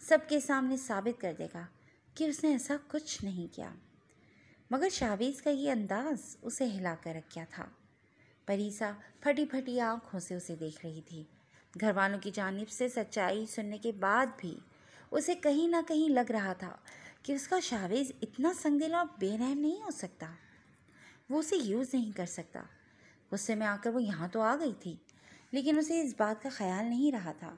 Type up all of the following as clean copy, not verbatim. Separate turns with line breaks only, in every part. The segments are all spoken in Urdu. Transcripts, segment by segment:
سب کے سامنے ثابت کر دے گا کہ اس نے ایسا کچھ نہیں کیا۔ مگر شاویز کا یہ انداز اسے ہلا کر رکھ گیا تھا۔ پریسا پھٹی پھٹی آنکھوں سے اسے دیکھ رہی تھی۔ گھر والوں کی جانب سے سچائی سننے کے بعد بھی اسے کہیں نہ کہیں لگ رہا تھا کہ اس کا شاویز اتنا سنگ دل اور بے رحم نہیں ہو سکتا، وہ اسے یوز نہیں کر سکتا۔ غصے میں آ کر وہ یہاں تو آ گئی تھی، لیکن اسے اس بات کا خیال نہیں رہا تھا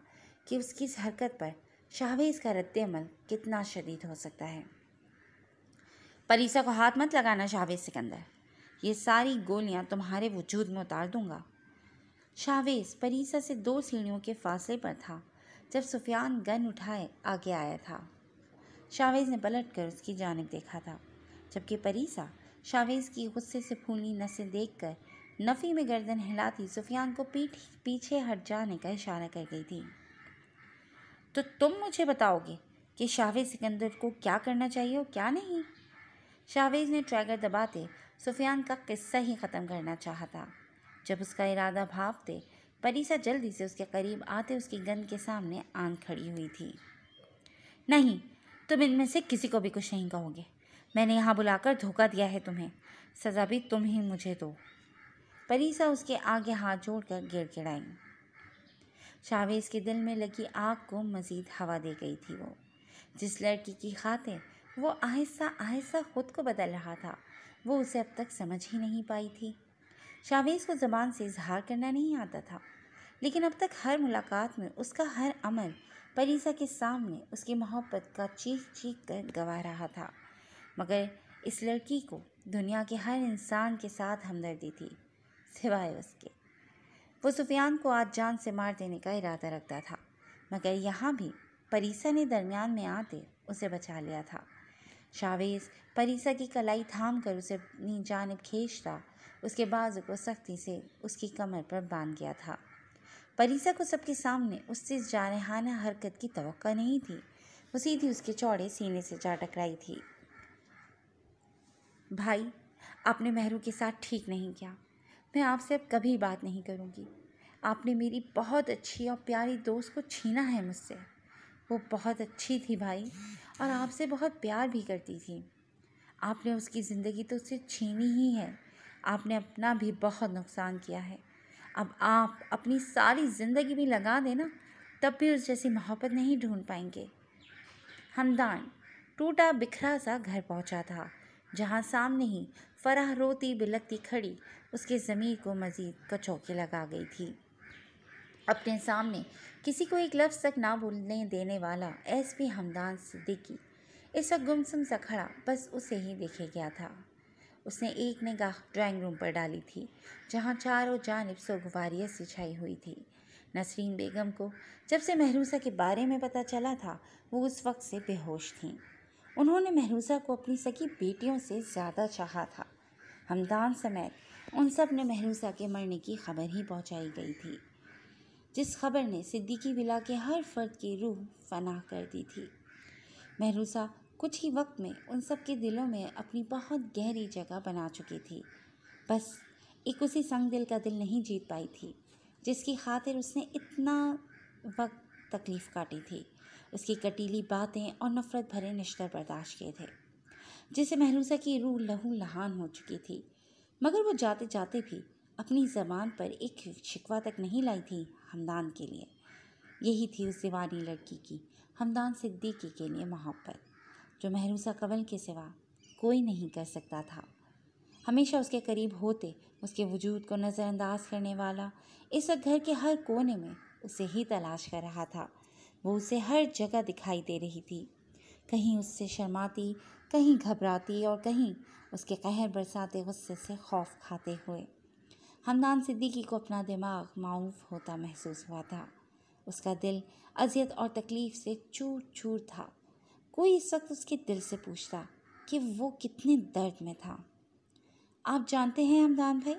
کہ اس کی اس حرکت پر شاویز کا رد عمل کتنا شدید ہو سکتا ہے۔ پریسا کو ہاتھ مت لگانا شاویز سکندر، یہ ساری گولیاں تمہارے وجود میں اتار دوں گا۔ شاویز پریسا سے 2 سیڑھیوں کے فاصلے پر تھا جب سفیان گن اٹھائے آگے آیا تھا۔ شاویز نے پلٹ کر اس کی جانب دیکھا تھا، جبکہ پریسا شاویز کی غصے سے پھولی نسیں دیکھ کر نفی میں گردن ہلاتی سفیان کو پیچھے ہٹ جانے کا اشارہ کر گئی تھی۔ تو تم مجھے بتاؤ گے کہ شاویز سکندر کو کیا کرنا چاہیے اور کیا نہیں؟ شاویز نے ٹریگر دباتے سفیان کا قصہ ہی ختم کرنا چاہا تھا۔ جب اس کا ارادہ بھاپتے پریسا جلدی سے اس کے قریب آتے اس کی گن کے سامنے آن کھڑی ہوئی تھی۔ نہیں، تم ان میں سے کسی کو بھی کچھ نہیں کہو گے۔ میں نے یہاں بلا کر دھوکہ دیا ہے تمہیں، سزا بھی تم ہی مجھے دو۔ پریسا اس کے آگے ہاتھ جوڑ کر گڑ گڑائی۔ شاویز کے دل میں لگی آگ کو مزید ہوا دے گئی تھی۔ وہ جس لڑکی کی خاطر وہ آہستہ آہستہ خود کو بدل رہا تھا، وہ اسے اب تک سمجھ ہی نہیں پائی تھی۔ شاویز کو زبان سے اظہار کرنا نہیں آتا تھا، لیکن اب تک ہر ملاقات میں اس کا ہر عمل پریسا کے سامنے اس کی محبت کا چیخ چیخ کر گواہ رہا تھا۔ مگر اس لڑکی کو دنیا کے ہر انسان کے ساتھ ہمدردی تھی سوائے اس کے۔ وہ سفیان کو آج جان سے مار دینے کا ارادہ رکھتا تھا، مگر یہاں بھی پریسا نے درمیان میں آتے اسے بچا لیا تھا۔ شاویز پریسا کی کلائی تھام کر اسے اپنی جانب کھینچتا، اس کے بازو کو سختی سے اس کی کمر پر باندھ گیا تھا۔ پریسا کو سب کے سامنے اس سے جارحانہ حرکت کی توقع نہیں تھی۔ وہ سیدھی اس کے چوڑے سینے سے جا ٹکرائی تھی۔ بھائی، آپ نے مہرو کے ساتھ ٹھیک نہیں کیا۔ میں آپ سے اب کبھی بات نہیں کروں گی۔ آپ نے میری بہت اچھی اور پیاری دوست کو چھینا ہے مجھ سے۔ وہ بہت اچھی تھی بھائی، اور آپ سے بہت پیار بھی کرتی تھی۔ آپ نے اس کی زندگی تو اس سے چھینی ہی ہے۔ آپ نے اپنا بھی بہت نقصان کیا ہے۔ اب آپ اپنی ساری زندگی بھی لگا دینا، تب بھی اس جیسی محبت نہیں ڈھونڈ پائیں گے۔ ہمدان ٹوٹا بکھرا سا گھر پہنچا تھا، جہاں سامنے ہی فرح روتی بلکتی کھڑی اس کے ضمیر کو مزید کچوکے لگا گئی تھی۔ اپنے سامنے کسی کو ایک لفظ تک نہ بولنے دینے والا ایس پی ہمدان صدیقی اس وقت گمسم سا کھڑا بس اسے ہی دیکھے گیا تھا۔ اس نے ایک نگاہ ڈرائنگ روم پر ڈالی تھی، جہاں چاروں جانب سوگواریت سی چھائی ہوئی تھی۔ نسرین بیگم کو جب سے مہروسہ کے بارے میں پتہ چلا تھا، وہ اس وقت سے بے ہوش تھیں۔ انہوں نے مہروسہ کو اپنی سکی بیٹیوں سے زیادہ چاہا تھا۔ ہمدان سمیت ان سب نے مہروسہ کے مرنے کی خبر ہی پہنچائی گئی تھی، جس خبر نے صدیقی ولا کے ہر فرد کی روح فنا کر دی تھی۔ مہروسہ کچھ ہی وقت میں ان سب کے دلوں میں اپنی بہت گہری جگہ بنا چکی تھی، بس ایک اسی سنگ دل کا دل نہیں جیت پائی تھی جس کی خاطر اس نے اتنا وقت تکلیف کاٹی تھی، اس کی کٹیلی باتیں اور نفرت بھرے نشتر برداشت کیے تھے، جسے مہروسہ کی روح لہو لہان ہو چکی تھی۔ مگر وہ جاتے جاتے بھی اپنی زبان پر ایک شکوہ تک نہیں لائی تھی ہمدان کے لیے۔ یہی تھی اس دیوانی لڑکی کی ہمدان صدیقی کے لیے محبت، جو مہروسہ کنول کے سوا کوئی نہیں کر سکتا تھا۔ ہمیشہ اس کے قریب ہوتے اس کے وجود کو نظر انداز کرنے والا اس وقت گھر کے ہر کونے میں اسے ہی تلاش کر رہا تھا۔ وہ اسے ہر جگہ دکھائی دے رہی تھی، کہیں اس سے شرماتی، کہیں گھبراتی اور کہیں اس کے قہر برساتے غصے سے خوف کھاتے ہوئے۔ ہمدان صدیقی کو اپنا دماغ معوف ہوتا محسوس ہوا تھا۔ اس کا دل اذیت اور تکلیف سے چور چور تھا۔ کوئی اس وقت اس کے دل سے پوچھتا کہ وہ کتنے درد میں تھا۔ آپ جانتے ہیں ہمدان بھائی،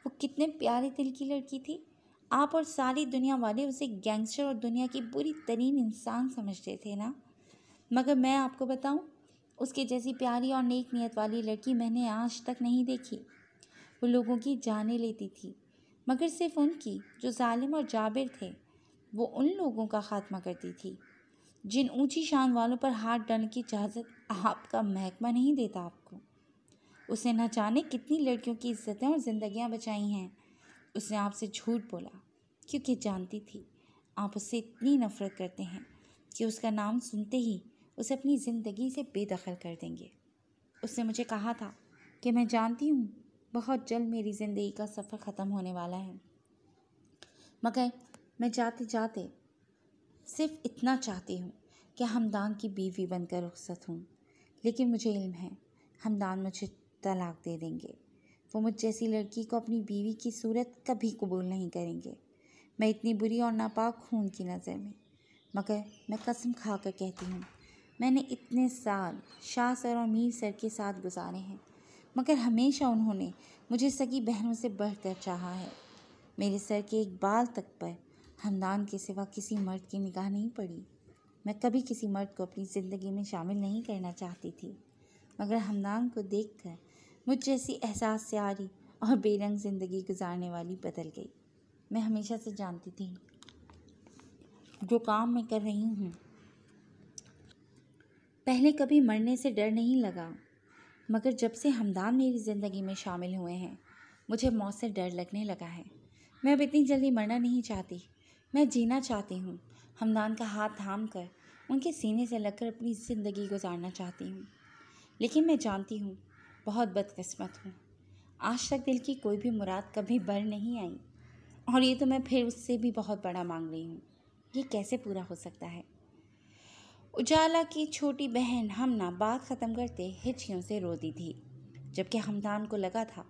وہ کتنے پیارے دل کی لڑکی تھی۔ آپ اور ساری دنیا والے اسے گینگسٹر اور دنیا کی بری ترین انسان سمجھتے تھے نا؟ مگر میں آپ کو بتاؤں، اس کے جیسی پیاری اور نیک نیت والی لڑکی میں نے آج تک نہیں دیکھی۔ وہ لوگوں کی جانیں لیتی تھی، مگر صرف ان کی جو ظالم اور جابر تھے۔ وہ ان لوگوں کا خاتمہ کرتی تھی جن اونچی شان والوں پر ہاتھ ڈالنے کی اجازت آپ کا محکمہ نہیں دیتا آپ کو۔ اس نے نہ جانے کتنی لڑکیوں کی عزتیں اور زندگیاں بچائی ہیں۔ اس نے آپ سے جھوٹ بولا کیونکہ جانتی تھی آپ اس سے اتنی نفرت کرتے ہیں کہ اس کا نام سنتے ہی اسے اپنی زندگی سے بے دخل کر دیں گے۔ اس نے مجھے کہا تھا کہ میں جانتی ہوں بہت جلد میری زندگی کا سفر ختم ہونے والا ہے، مگر میں جاتے جاتے صرف اتنا چاہتی ہوں کہ ہمدان کی بیوی بن کر رخصت ہوں۔ لیکن مجھے علم ہے ہمدان مجھے طلاق دے دیں گے۔ وہ مجھ جیسی لڑکی کو اپنی بیوی کی صورت کبھی قبول نہیں کریں گے۔ میں اتنی بری اور ناپاک ہوں ان کی نظر میں، مگر میں قسم کھا کر کہتی ہوں میں نے اتنے سال شاہ سر اور میر سر کے ساتھ گزارے ہیں، مگر ہمیشہ انہوں نے مجھے سگی بہنوں سے بڑھ کر چاہا ہے۔ میرے سر کے ایک بال تک پر ہمدان کے سوا کسی مرد کی نگاہ نہیں پڑی۔ میں کبھی کسی مرد کو اپنی زندگی میں شامل نہیں کرنا چاہتی تھی، مگر ہمدان کو دیکھ کر مجھ جیسی احساس سے آری اور بے رنگ زندگی گزارنے والی بدل گئی۔ میں ہمیشہ سے جانتی تھی جو کام میں کر رہی ہوں پہلے کبھی مرنے سے ڈر نہیں لگا، مگر جب سے ہمدان میری زندگی میں شامل ہوئے ہیں مجھے موت سے ڈر لگنے لگا ہے۔ میں اب اتنی جلدی مرنا نہیں چاہتی، میں جینا چاہتی ہوں۔ ہمدان کا ہاتھ تھام کر ان کے سینے سے لگ کر اپنی زندگی گزارنا چاہتی ہوں۔ لیکن میں جانتی ہوں بہت بدقسمت ہوں، آج تک دل کی کوئی بھی مراد کبھی بر نہیں آئی، اور یہ تو میں پھر اس سے بھی بہت بڑا مانگ رہی ہوں۔ یہ کیسے پورا ہو سکتا ہے؟ اجالا کی چھوٹی بہن ہمنا بات ختم کرتے ہچکیوں سے روتی تھی، جبکہ ہمدان کو لگا تھا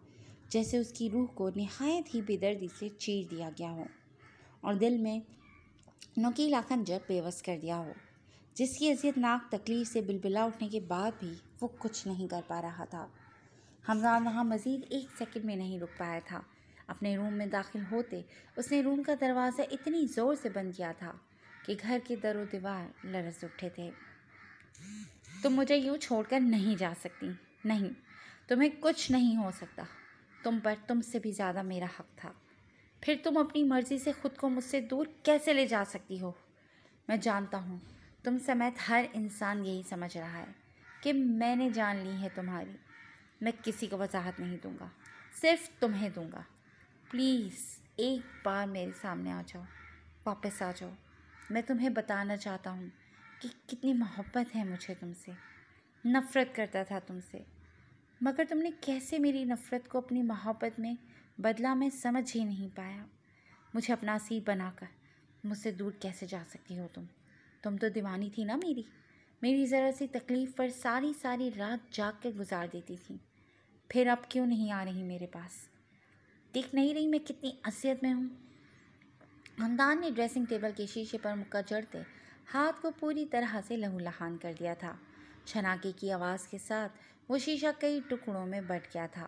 جیسے اس کی روح کو نہایت ہی بے دردی سے چیر دیا گیا ہو اور دل میں نوکیلا خنجر پیوست کر دیا ہو۔ جس کی اذیت ناک تکلیف سے بلبلا اٹھنے کے بعد بھی وہ کچھ نہیں کر پا رہا تھا۔ ہمدان وہاں مزید ایک سیکنڈ میں نہیں رک پایا تھا۔ اپنے روم میں داخل ہوتے اس نے روم کا دروازہ اتنی زور سے بند کیا تھا کہ گھر کے در و دیوار لرز اٹھے تھے۔ تم مجھے یوں چھوڑ کر نہیں جا سکتی، نہیں، تمہیں کچھ نہیں ہو سکتا، تم پر تم سے بھی زیادہ میرا حق تھا، پھر تم اپنی مرضی سے خود کو مجھ سے دور کیسے لے جا سکتی ہو؟ میں جانتا ہوں تم سمیت ہر انسان یہی سمجھ رہا ہے کہ میں نے جان لی ہے تمہاری۔ میں کسی کو وضاحت نہیں دوں گا، صرف تمہیں دوں گا۔ پلیز ایک بار میرے سامنے آ جاؤ، واپس آ جاؤ۔ میں تمہیں بتانا چاہتا ہوں کہ کتنی محبت ہے مجھے تم سے، نفرت کرتا تھا تم سے، مگر تم نے کیسے میری نفرت کو اپنی محبت میں بدلا میں سمجھ ہی نہیں پایا۔ مجھے اپنا اسیر بنا کر مجھ سے دور کیسے جا سکتی ہو تم تو دیوانی تھی نا میری ذرا سی تکلیف پر ساری رات جاگ کر گزار دیتی تھی۔ پھر اب کیوں نہیں آ رہی میرے پاس؟ دیکھ نہیں رہی میں کتنی اذیت میں ہوں؟ ہمدان نے ڈریسنگ ٹیبل کے شیشے پر مکہ جڑتے ہاتھ کو پوری طرح سے لہو لہان کر دیا تھا۔ چھناکے کی آواز کے ساتھ وہ شیشہ کئی ٹکڑوں میں بٹ گیا تھا۔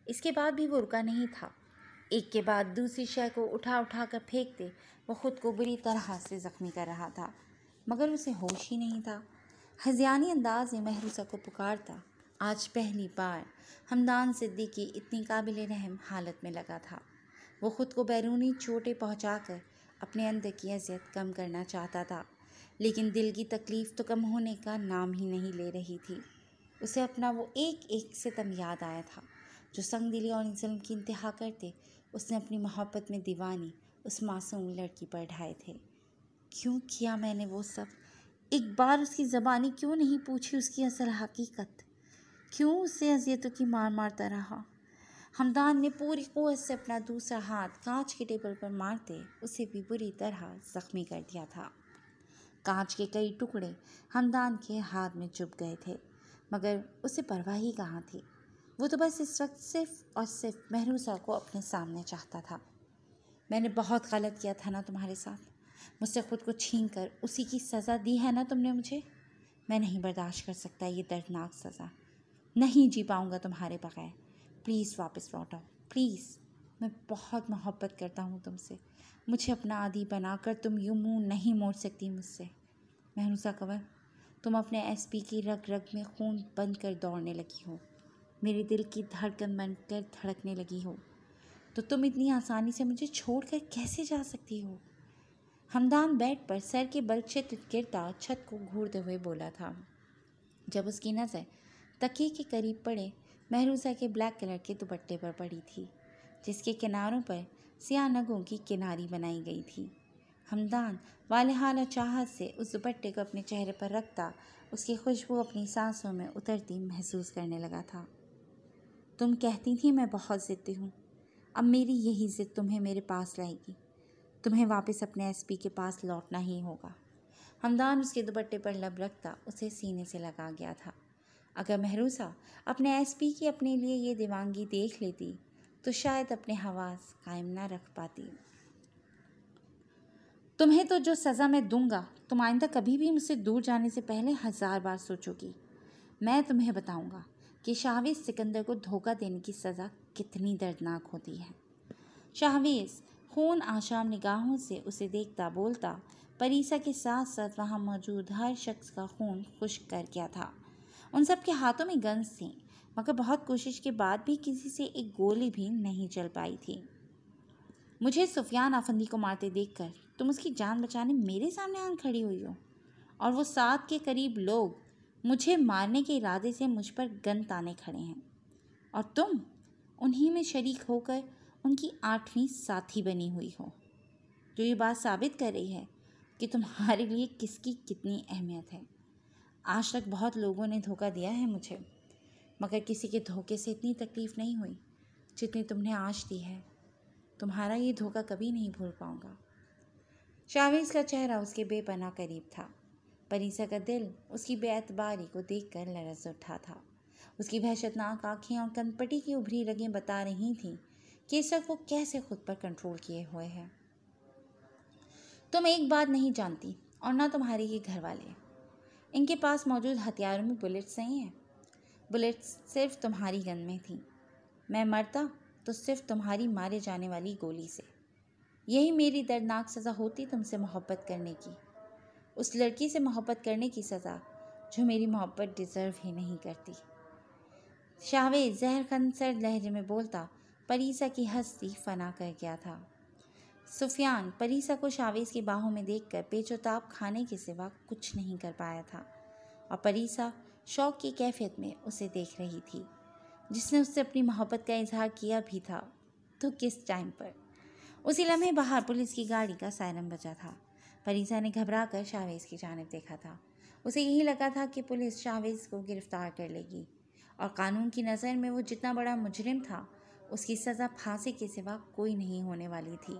اس کے بعد بھی وہ رکا نہیں تھا۔ ایک کے بعد دوسری شے کو اٹھا کر پھینکتے وہ خود کو بری طرح سے زخمی کر رہا تھا، مگر اسے ہوش ہی نہیں تھا۔ ہذیانی انداز میں محروسہ کو پکارتا آج پہلی بار ہمدان صدیقی اتنی قابل رحم حالت میں لگا تھا۔ وہ خود کو بیرونی چوٹیں پہنچا کر اپنے اندر کی اذیت کم کرنا چاہتا تھا، لیکن دل کی تکلیف تو کم ہونے کا نام ہی نہیں لے رہی تھی۔ اسے اپنا وہ ایک ستم یاد آیا تھا جو سنگ دلی اور ظلم کی انتہا کرتے اس نے اپنی محبت میں دیوانی اس معصوم لڑکی پر ڈھائے تھے۔ کیوں کیا میں نے وہ سب؟ ایک بار اس کی زبانی کیوں نہیں پوچھی اس کی اصل حقیقت؟ کیوں اسے اذیتوں کی مار مارتا رہا؟ ہمدان نے پوری قوت سے اپنا دوسرا ہاتھ کانچ کے ٹیبل پر مارتے اسے بھی بری طرح زخمی کر دیا تھا۔ کانچ کے کئی ٹکڑے ہمدان کے ہاتھ میں چبھ گئے تھے، مگر اسے پرواہ ہی کہاں تھی۔ وہ تو بس اس وقت صرف اور صرف محروسہ کو اپنے سامنے چاہتا تھا۔ میں نے بہت غلط کیا تھا نا تمہارے ساتھ، مجھ سے خود کو چھین کر اسی کی سزا دی ہے نا تم نے مجھے۔ میں نہیں برداشت کر سکتا یہ دردناک سزا، نہیں جی پاؤں گا تمہارے بغیر۔ پلیز واپس لوٹ آؤ، پلیز۔ میں بہت محبت کرتا ہوں تم سے، مجھے اپنا عادی بنا کر تم یوں منہ نہیں موڑ سکتی مجھ سے۔ محروسہ کنور، تم اپنے ایس پی کی رگ رگ میں خون بند کر دوڑنے لگی ہو، میرے دل کی دھڑکن بن کر دھڑکنے لگی ہو، تو تم اتنی آسانی سے مجھے چھوڑ کر کیسے جا سکتی ہو؟ ہمدان بیڈ پر سر کے بل چت گرتا چھت کو گھورتے ہوئے بولا تھا۔ جب اس کی نظر تکیے کے قریب پڑے مہروزہ کے بلیک کلر کے دوپٹے پر پڑی تھی، جس کے کناروں پر سیاہ نگوں کی کناری بنائی گئی تھی، ہمدان والہانہ چاہت سے اس دوپٹے کو اپنے چہرے پر رکھتا اس کی خوشبو اپنی سانسوں میں اترتی محسوس کرنے لگا تھا۔ تم کہتی تھی میں بہت ضدی ہوں، اب میری یہی ضد تمہیں میرے پاس لائے گی، تمہیں واپس اپنے ایس پی کے پاس لوٹنا ہی ہوگا۔ ہمدان اس کے دوپٹے پر لب رکھتا اسے سینے سے لگا گیا تھا۔ اگر مہروزہ اپنے ایس پی کی اپنے لیے یہ دیوانگی دیکھ لیتی تو شاید اپنے حواس قائم نہ رکھ پاتی۔ تمہیں تو جو سزا میں دوں گا تم آئندہ کبھی بھی مجھ سے دور جانے سے پہلے 1000 بار سوچو گی۔ میں تمہیں بتاؤں گا کہ شاہویز سکندر کو دھوکہ دینے کی سزا کتنی دردناک ہوتی ہے۔ شاہویز خون آشام نگاہوں سے اسے دیکھتا بولتا، پریسا کے ساتھ ساتھ وہاں موجود ہر شخص کا خون خشک کر گیا تھا۔ ان سب کے ہاتھوں میں گنز تھیں، مگر بہت کوشش کے بعد بھی کسی سے ایک گولی بھی نہیں چل پائی تھی۔ مجھے سفیان افندی کو مارتے دیکھ کر تم اس کی جان بچانے میرے سامنے آن کھڑی ہوئی ہو، اور وہ 7 کے قریب لوگ مجھے مارنے کے ارادے سے مجھ پر گن تانے کھڑے ہیں، اور تم انہی میں شریک ہو کر ان کی 8ویں ساتھی بنی ہوئی ہو، جو یہ بات ثابت کر رہی ہے کہ تمہارے لیے کس کی کتنی اہمیت ہے۔ آج تک بہت لوگوں نے دھوکہ دیا ہے مجھے، مگر کسی کے دھوکے سے اتنی تکلیف نہیں ہوئی جتنی تم نے آج دی ہے۔ تمہارا یہ دھوکہ کبھی نہیں بھول پاؤں گا۔ شاہویز کا چہرہ اس کے بے پناہ قریب تھا۔ پریسا کا دل اس کی بے اعتباری کو دیکھ کر لرز اٹھا تھا۔ اس کی وحشتناک آنکھیں اور کنپٹی کی ابھری رگیں بتا رہی تھیں کہ اس وقت وہ کیسے خود پر کنٹرول کیے ہوئے ہے۔ تم ایک بات نہیں جانتی، اور نہ تمہارے یہ گھر والے، ان کے پاس موجود ہتھیاروں میں بلٹس نہیں ہیں۔ بلٹس صرف تمہاری گن میں تھیں۔ میں مرتا تو صرف تمہاری مارے جانے والی گولی سے۔ یہی میری دردناک سزا ہوتی تم سے محبت کرنے کی، اس لڑکی سے محبت کرنے کی سزا جو میری محبت ڈیزرو ہی نہیں کرتی۔ شاہویز زہر خنسر لہجے میں بولتا، پریسا کی ہستی فنا کر گیا تھا۔ سفیان پریسا کو شاہویز کی باہوں میں دیکھ کر پیچ و تاب کھانے کے سوا کچھ نہیں کر پایا تھا، اور پریسا شوق کی کیفیت میں اسے دیکھ رہی تھی، جس نے اس سے اپنی محبت کا اظہار کیا بھی تھا، تو کس ٹائم پر۔ اسی لمحے باہر پولیس کی گاڑی کا سائرن بجا تھا۔ پریسا نے گھبرا کر شاہویز کی جانب دیکھا تھا۔ اسے یہی لگا تھا کہ پولیس شاہویز کو گرفتار کر لے گی، اور قانون کی نظر میں وہ جتنا بڑا مجرم تھا، اس کی سزا پھانسی کے سوا کوئی نہیں ہونے والی تھی۔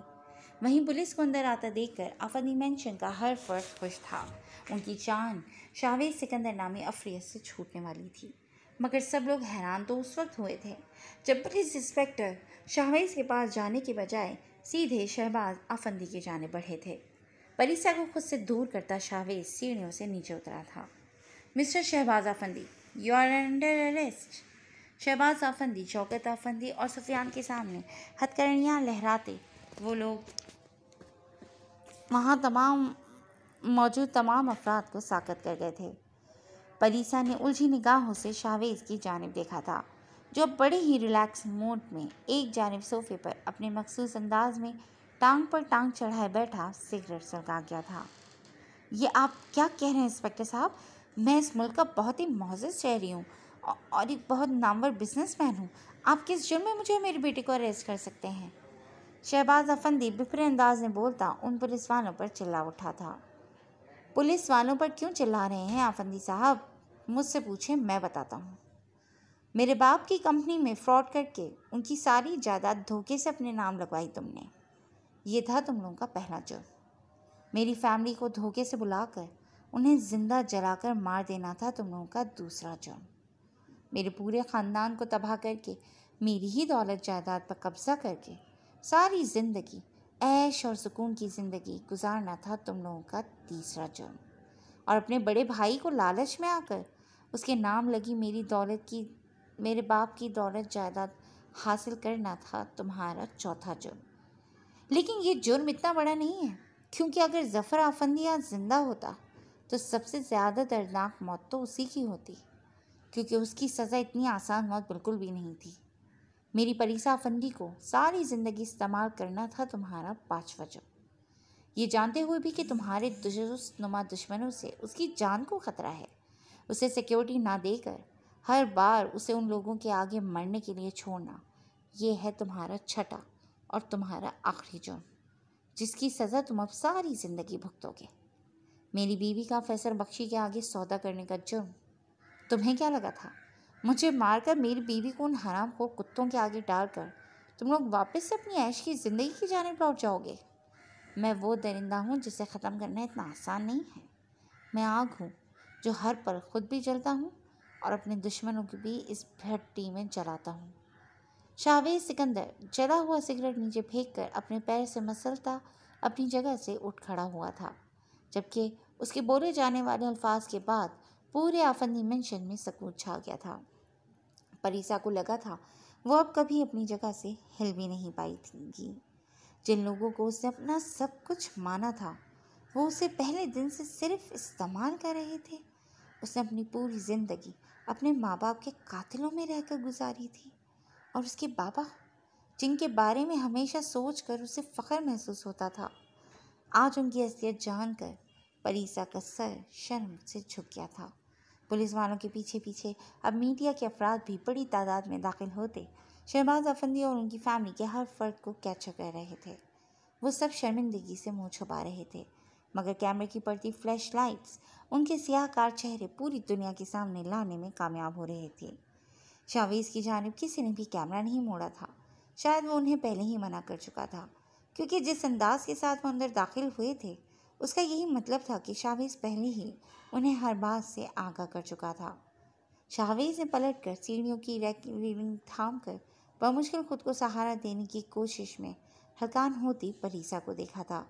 وہیں پولیس کو اندر آتا دیکھ کر افندی مینشن کا ہر فرد خوش تھا۔ ان کی جان شاہویز سکندر نامی افریت سے چھوٹنے والی تھی، مگر سب لوگ حیران تو اس وقت ہوئے تھے جب پولیس انسپکٹر شاہویز کے پاس جانے کے بجائے سیدھے شہباز افندی کی جانب بڑھے تھے۔ پریسا کو خود سے دور کرتا شاہویز سیڑھیوں سے نیچے اترا تھا۔ Mister Shahbaz Afandi, you are under arrest. Shahbaz Afandi, Shaukat Afandi اور سفیان کے سامنے ہتھکڑیاں لہراتے وہ لوگ وہاں موجود تمام افراد کو ساکت کر گئے تھے۔ پریسا نے الجھی نگاہوں سے شاہویز کی جانب دیکھا تھا، جو بڑے ہی ریلیکس موڈ میں ایک جانب صوفے پر اپنے مخصوص انداز میں ٹانگ پر ٹانگ چڑھائے بیٹھا سگریٹ سلگا گیا تھا۔ یہ آپ کیا کہہ رہے ہیں انسپکٹر صاحب؟ میں اس ملک کا بہت ہی معزز شہری ہوں اور ایک بہت نامور بزنس مین ہوں۔ آپ کس جرم میں مجھے اور میرے بیٹے کو اریسٹ کر سکتے ہیں؟ شہباز افندی بپھرے انداز میں بولتا ان پولیس والوں پر چلا اٹھا تھا۔ پولیس والوں پر کیوں چلا رہے ہیں افندی صاحب؟ مجھ سے پوچھیں، میں بتاتا ہوں۔ میرے باپ کی کمپنی میں فراڈ کر کے ان کی ساری جائیداد دھوکے سے اپنے نام لگوائی تم نے۔ یہ تھا تم لوگوں کا پہلا جرم۔ میری فیملی کو دھوکے سے بلا کر انہیں زندہ جلا کر مار دینا تھا تم لوگوں کا دوسرا جرم۔ میرے پورے خاندان کو تباہ کر کے میری ہی دولت جائیداد پر قبضہ کر کے ساری زندگی عیش اور سکون کی زندگی گزارنا تھا تم لوگوں کا تیسرا جرم، اور اپنے بڑے بھائی کو لالچ میں آ کر اس کے نام لگی میرے باپ کی دولت جائیداد حاصل کرنا تھا تمہارا چوتھا جرم۔ لیکن یہ جرم اتنا بڑا نہیں ہے، کیونکہ اگر ظفر افندی آج زندہ ہوتا تو سب سے زیادہ دردناک موت تو اسی کی ہوتی، کیونکہ اس کی سزا اتنی آسان موت بالکل بھی نہیں تھی۔ میری پریسا افندی کو ساری زندگی استعمال کرنا تھا تمہارا پانچواں جرم۔ یہ جانتے ہوئے بھی کہ تمہارے دوست نما دشمنوں سے اس کی جان کو خطرہ ہے، اسے سیکیورٹی نہ دے کر ہر بار اسے ان لوگوں کے آگے مرنے کے لیے چھوڑنا، یہ ہے تمہارا چھٹا اور تمہارا آخری جرم، جس کی سزا تم اب ساری زندگی بھگتو گے۔ میری بیوی کا فیصل بخشی کے آگے سودا کرنے کا جرم، تمہیں کیا لگا تھا مجھے مار کر میری بیوی کو ان حرام خور کتوں کے آگے ڈال کر تم لوگ واپس سے اپنی عیش کی زندگی کی جانب لوٹ جاؤ گے؟ میں وہ درندہ ہوں جسے ختم کرنا اتنا آسان نہیں ہے۔ میں آگ ہوں جو ہر پل خود بھی جلتا ہوں اور اپنے دشمنوں کو بھی اس بھٹی میں جلاتا ہوں۔ شاویز سکندر جلا ہوا سگریٹ نیچے پھینک کر اپنے پیر سے مسلتا اپنی جگہ سے اٹھ کھڑا ہوا تھا، جبکہ اس کے بولے جانے والے الفاظ کے بعد پورے آفندی منشن میں سکوت چھا گیا تھا۔ پریسا کو لگا تھا وہ اب کبھی اپنی جگہ سے ہل بھی نہیں پائی گی۔ جن لوگوں کو اس نے اپنا سب کچھ مانا تھا وہ اسے پہلے دن سے صرف استعمال کر رہے تھے۔ اس نے اپنی پوری زندگی اپنے ماں باپ کے قاتلوں میں رہ کر گزاری تھی، اور اس کے بابا جن کے بارے میں ہمیشہ سوچ کر اسے فخر محسوس ہوتا تھا، آج ان کی اصلیت جان کر پریسا کا سر شرم سے جھک گیا تھا۔ پولیس والوں کے پیچھے پیچھے اب میڈیا کے افراد بھی بڑی تعداد میں داخل ہوتے شہباز افندی اور ان کی فیملی کے ہر فرد کو کیپچر کر رہے تھے۔ وہ سب شرمندگی سے منہ چھپا رہے تھے، مگر کیمرے کی پڑتی فلیش لائٹس ان کے سیاہ کار چہرے پوری دنیا کے سامنے لانے میں کامیاب ہو رہے تھے۔ شاویز کی جانب کسی نے بھی کیمرہ نہیں موڑا تھا، شاید وہ انہیں پہلے ہی منع کر چکا تھا، کیونکہ جس انداز کے ساتھ وہ اندر داخل ہوئے تھے اس کا یہی مطلب تھا کہ شاویز پہلے ہی انہیں ہر بات سے آگاہ کر چکا تھا۔ شاویز نے پلٹ کر سیڑھیوں کی ریلنگ تھام کر بمشکل خود کو سہارا دینے کی کوشش میں ہلکان ہوتی پریسا کو دیکھا تھا،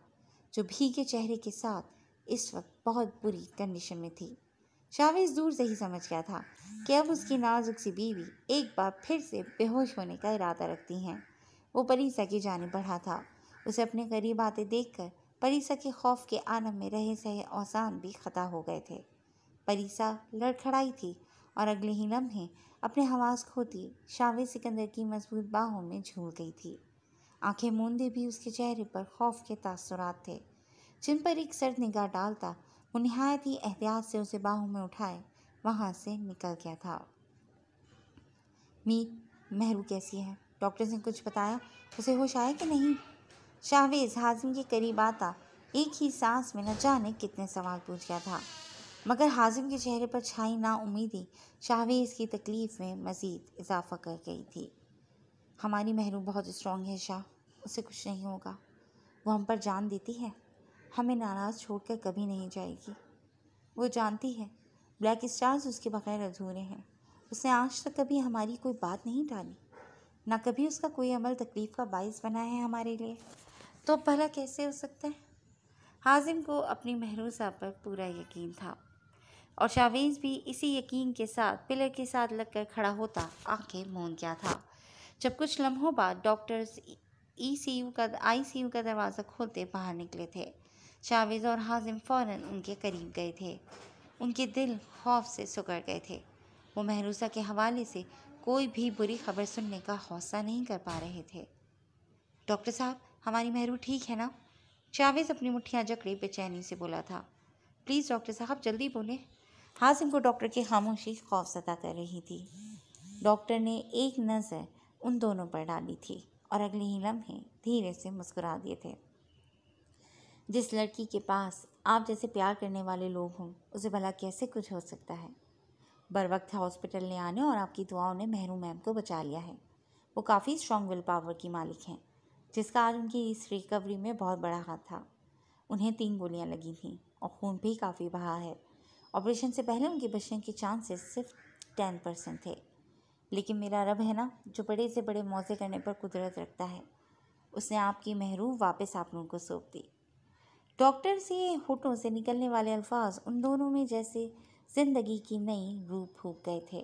جو بھیگے چہرے کے ساتھ اس وقت بہت بری کنڈیشن میں تھی۔ شاویز دور سے ہی سمجھ گیا تھا کہ اب اس کی نازک سی بیوی ایک بار پھر سے بے ہوش ہونے کا ارادہ رکھتی ہیں۔ وہ پریسا کی جانب بڑھا تھا، اسے اپنے قریب آتے دیکھ کر پریسا کے خوف کے عالم میں رہے سہے اوزان بھی خطا ہو گئے تھے۔ پریسا لڑکھڑائی تھی اور اگلے ہی لمحے اپنے حواس کھوتی شاویز سکندر کی مضبوط باہوں میں جھول گئی تھی۔ آنکھیں موندے بھی اس کے چہرے پر خوف کے تاثرات تھے، جن پر ایک سرد نگاہ ڈالتا وہ نہایت ہی احتیاط سے اسے باہوں میں اٹھائے وہاں سے نکل گیا تھا۔ میر، مہرو کیسی ہے؟ ڈاکٹر نے کچھ بتایا؟ اسے ہوش آیا کہ نہیں؟ شاویز حازم کے قریب آتا ایک ہی سانس میں نہ جانے کتنے سوال پوچھ گیا تھا، مگر حازم کے چہرے پر چھائی نا امیدی شاویز کی تکلیف میں مزید اضافہ کر گئی تھی۔ ہماری مہرو بہت اسٹرانگ ہے شاہ، اسے کچھ نہیں ہوگا، وہ ہم پر جان دیتی ہے، ہمیں ناراض چھوڑ کر کبھی نہیں جائے گی۔ وہ جانتی ہے بلیک اسٹارز اس کے بغیر ادھورے ہیں، اس نے آج تک کبھی ہماری کوئی بات نہیں ٹالی، نہ کبھی اس کا کوئی عمل تکلیف کا باعث بنا ہے ہمارے لیے، تو بھلا کیسے ہو سکتا ہے؟ حازم کو اپنی محروسہ پر پورا یقین تھا، اور شاویز بھی اسی یقین کے ساتھ پلر کے ساتھ لگ کر کھڑا ہوتا آنکھیں موند گیا تھا، جب کچھ لمحوں بعد ڈاکٹرز آئی سی یو کا دروازہ کھولتے باہر نکلے تھے۔ شاویز اور حازم فوراً ان کے قریب گئے تھے، ان کے دل خوف سے سکڑ گئے تھے، وہ محروسہ کے حوالے سے کوئی بھی بری خبر سننے کا حوصلہ نہیں کر پا رہے تھے۔ ڈاکٹر صاحب، ہماری مہرو ٹھیک ہے نا؟ شاویز اپنی مٹھیاں جکڑے بے چینی سے بولا تھا۔ پلیز ڈاکٹر صاحب جلدی بولیں۔ حازم کو ڈاکٹر کی خاموشی خوف زدہ کر رہی تھی۔ ڈاکٹر نے ایک نظر ان دونوں پر ڈالی تھی اور اگلے ہی لمحے دھیرے سے مسکرا دیے تھے۔ جس لڑکی کے پاس آپ جیسے پیار کرنے والے لوگ ہوں اسے بھلا کیسے کچھ ہو سکتا ہے؟ بروقت ہاسپٹل لے آنے اور آپ کی دعاؤں نے مہرو میم کو بچا لیا ہے۔ وہ کافی اسٹرانگ ول پاور کی مالک ہیں، جس کا آج ان کی اس ریکوری میں بہت بڑا ہاتھ تھا۔ انہیں 3 گولیاں لگی تھیں اور خون بھی کافی بہا ہے۔ آپریشن سے پہلے ان کے بچنے کے چانسز صرف 10% تھے، لیکن میرا رب ہے نا جو بڑے سے بڑے موزے کرنے پر قدرت رکھتا ہے، اس نے آپ کی مہرو واپس آپ لوگوں کو سونپ دی۔ ڈاکٹر سے ہونٹوں سے نکلنے والے الفاظ ان دونوں میں جیسے زندگی کی نئی روح پھونک گئے تھے۔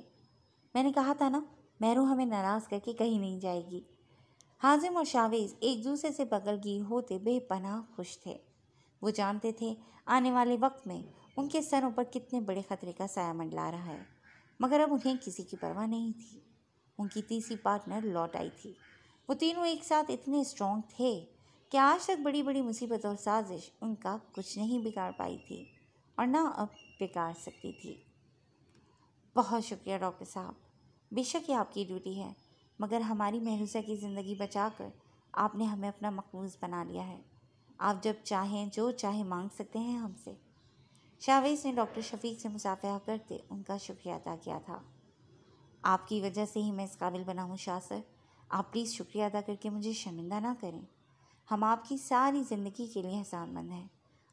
میں نے کہا تھا نا مہرو ہمیں ناراض کر کے کہیں نہیں جائے گی۔ حازم اور شاویز ایک دوسرے سے بغل گیر ہوتے بے پناہ خوش تھے۔ وہ جانتے تھے آنے والے وقت میں ان کے سروں پر کتنے بڑے خطرے کا سایہ منڈلا رہا ہے، مگر اب انہیں کسی کی پرواہ نہیں تھی۔ ان کی تیسری پارٹنر لوٹ آئی تھی۔ وہ تینوں ایک ساتھ اتنے اسٹرانگ تھے کہ آج تک بڑی بڑی مصیبت اور سازش ان کا کچھ نہیں بگاڑ پائی تھی اور نہ اب بگاڑ سکتی تھی۔ بہت شکریہ ڈاکٹر صاحب، بے شک یہ آپ کی ڈیوٹی ہے، مگر ہماری محروسہ کی زندگی بچا کر آپ نے ہمیں اپنا مقبوض بنا لیا ہے۔ آپ جب چاہیں جو چاہے مانگ سکتے ہیں ہم سے۔ شاویز نے ڈاکٹر شفیق سے مصافحہ کرتے ان کا شکریہ ادا کیا تھا۔ آپ کی وجہ سے ہی میں اس قابل بنا ہوں شاہ سر، آپ پلیز شکریہ ادا کر کے مجھے شرمندہ نہ کریں۔ ہم آپ کی ساری زندگی کے لیے احسان مند ہیں،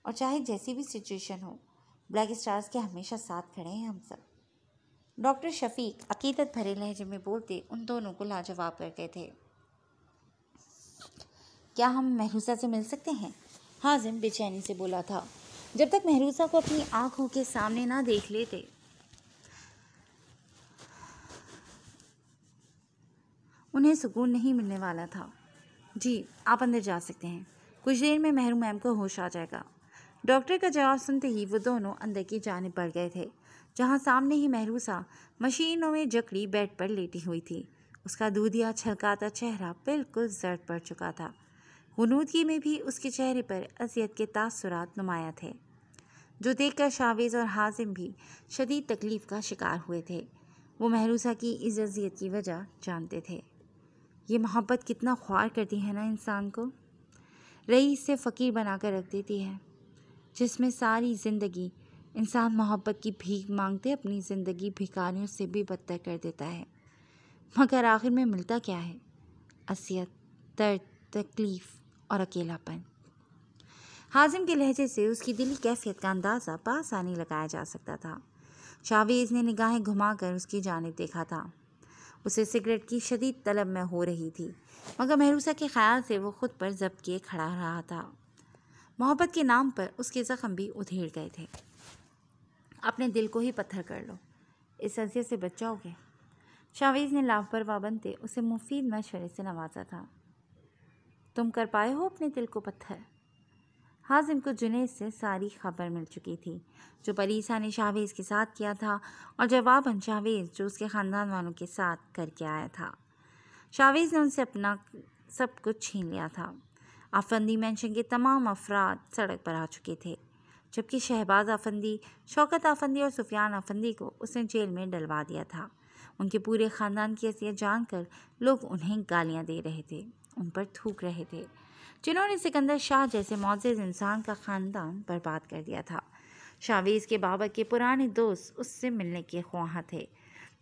اور چاہے جیسی بھی سچویشن ہو، بلیک اسٹارز کے ہمیشہ ساتھ کھڑے ہیں ہم سب۔ ڈاکٹر شفیق عقیدت بھرے لہجے میں بولتے ان دونوں کو لاجواب کرتے تھے۔ کیا ہم محروسہ سے مل سکتے ہیں؟ حازم بے چینی سے بولا تھا۔ جب تک محروسہ کو اپنی آنکھوں کے سامنے نہ دیکھ لیتے انہیں سکون نہیں ملنے والا تھا۔ جی آپ اندر جا سکتے ہیں، کچھ دیر میں محرو میم کو ہوش آ جائے گا۔ ڈاکٹر کا جواب سنتے ہی وہ دونوں اندر کی جانب بڑھ گئے تھے، جہاں سامنے ہی محروسہ مشینوں میں جکڑی بیڈ پر لیٹی ہوئی تھی۔ اس کا دودھیا چھلکاتا چہرہ بالکل زرد پڑ چکا تھا، غنودگی میں بھی اس کے چہرے پر اذیت کے تاثرات نمایاں تھے، جو دیکھ کر شاویز اور حازم بھی شدید تکلیف کا شکار ہوئے تھے۔ وہ محروسہ کی اس اذیت کی وجہ جانتے تھے۔ یہ محبت کتنا خوار کرتی ہے نا انسان کو، رئیس سے فقیر بنا کر رکھ دیتی ہے، جس میں ساری زندگی انسان محبت کی بھیک مانگتے اپنی زندگی بھکاریوں سے بھی بدتر کر دیتا ہے، مگر آخر میں ملتا کیا ہے؟ اذیت، درد، تکلیف اور اکیلا پن۔ حازم کے لہجے سے اس کی دلی کیفیت کا اندازہ بآسانی لگایا جا سکتا تھا۔ شاویز نے نگاہیں گھما کر اس کی جانب دیکھا تھا۔ اسے سگریٹ کی شدید طلب میں ہو رہی تھی، مگر محروسہ کے خیال سے وہ خود پر ضبط کیے کھڑا رہا تھا۔ محبت کے نام پر اس کے زخم بھی ادھیڑ گئے تھے۔ اپنے دل کو ہی پتھر کر لو، اس اذیت سے بچ جاؤ گے۔ شاویز نے لاپرواہ بنتے اسے مفید مشورے سے نوازا تھا۔ تم کر پائے ہو اپنے دل کو پتھر؟ حازم کو جنید سے ساری خبر مل چکی تھی، جو پریسا نے شاویز کے ساتھ کیا تھا، اور جواباً شاویز جو اس کے خاندان والوں کے ساتھ کر کے آیا تھا۔ شاویز نے ان سے اپنا سب کچھ چھین لیا تھا۔ آفندی مینشن کے تمام افراد سڑک پر آ چکے تھے، جبکہ شہباز آفندی، شوکت آفندی اور سفیان آفندی کو اس نے جیل میں ڈلوا دیا تھا۔ ان کے پورے خاندان کی اذیت جان کر لوگ انہیں گالیاں دے رہے تھے، ان پر تھوک رہے تھے، جنہوں نے سکندر شاہ جیسے معزز انسان کا خاندان برباد کر دیا تھا۔ شاویز کے بابا کے پرانے دوست اس سے ملنے کے خواہاں تھے،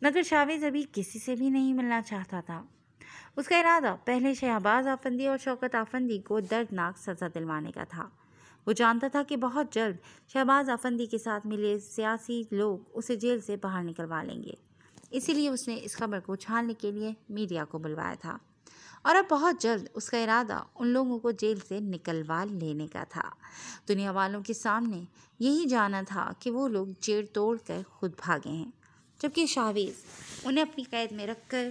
مگر شاویز ابھی کسی سے بھی نہیں ملنا چاہتا تھا۔ اس کا ارادہ پہلے شہباز آفندی اور شوکت آفندی کو دردناک سزا دلوانے کا تھا۔ وہ جانتا تھا کہ بہت جلد شہباز آفندی کے ساتھ ملے سیاسی لوگ اسے جیل سے باہر نکلوا لیں گے، اسی لیے اس نے اس خبر کو چھاننے کے لیے میڈیا کو بلوایا تھا، اور اب بہت جلد اس کا ارادہ ان لوگوں کو جیل سے نکلوا لینے کا تھا۔ دنیا والوں کے سامنے یہی جانا تھا کہ وہ لوگ جیڑ توڑ کر خود بھاگے ہیں، جبکہ شاویز انہیں اپنی قید میں رکھ کر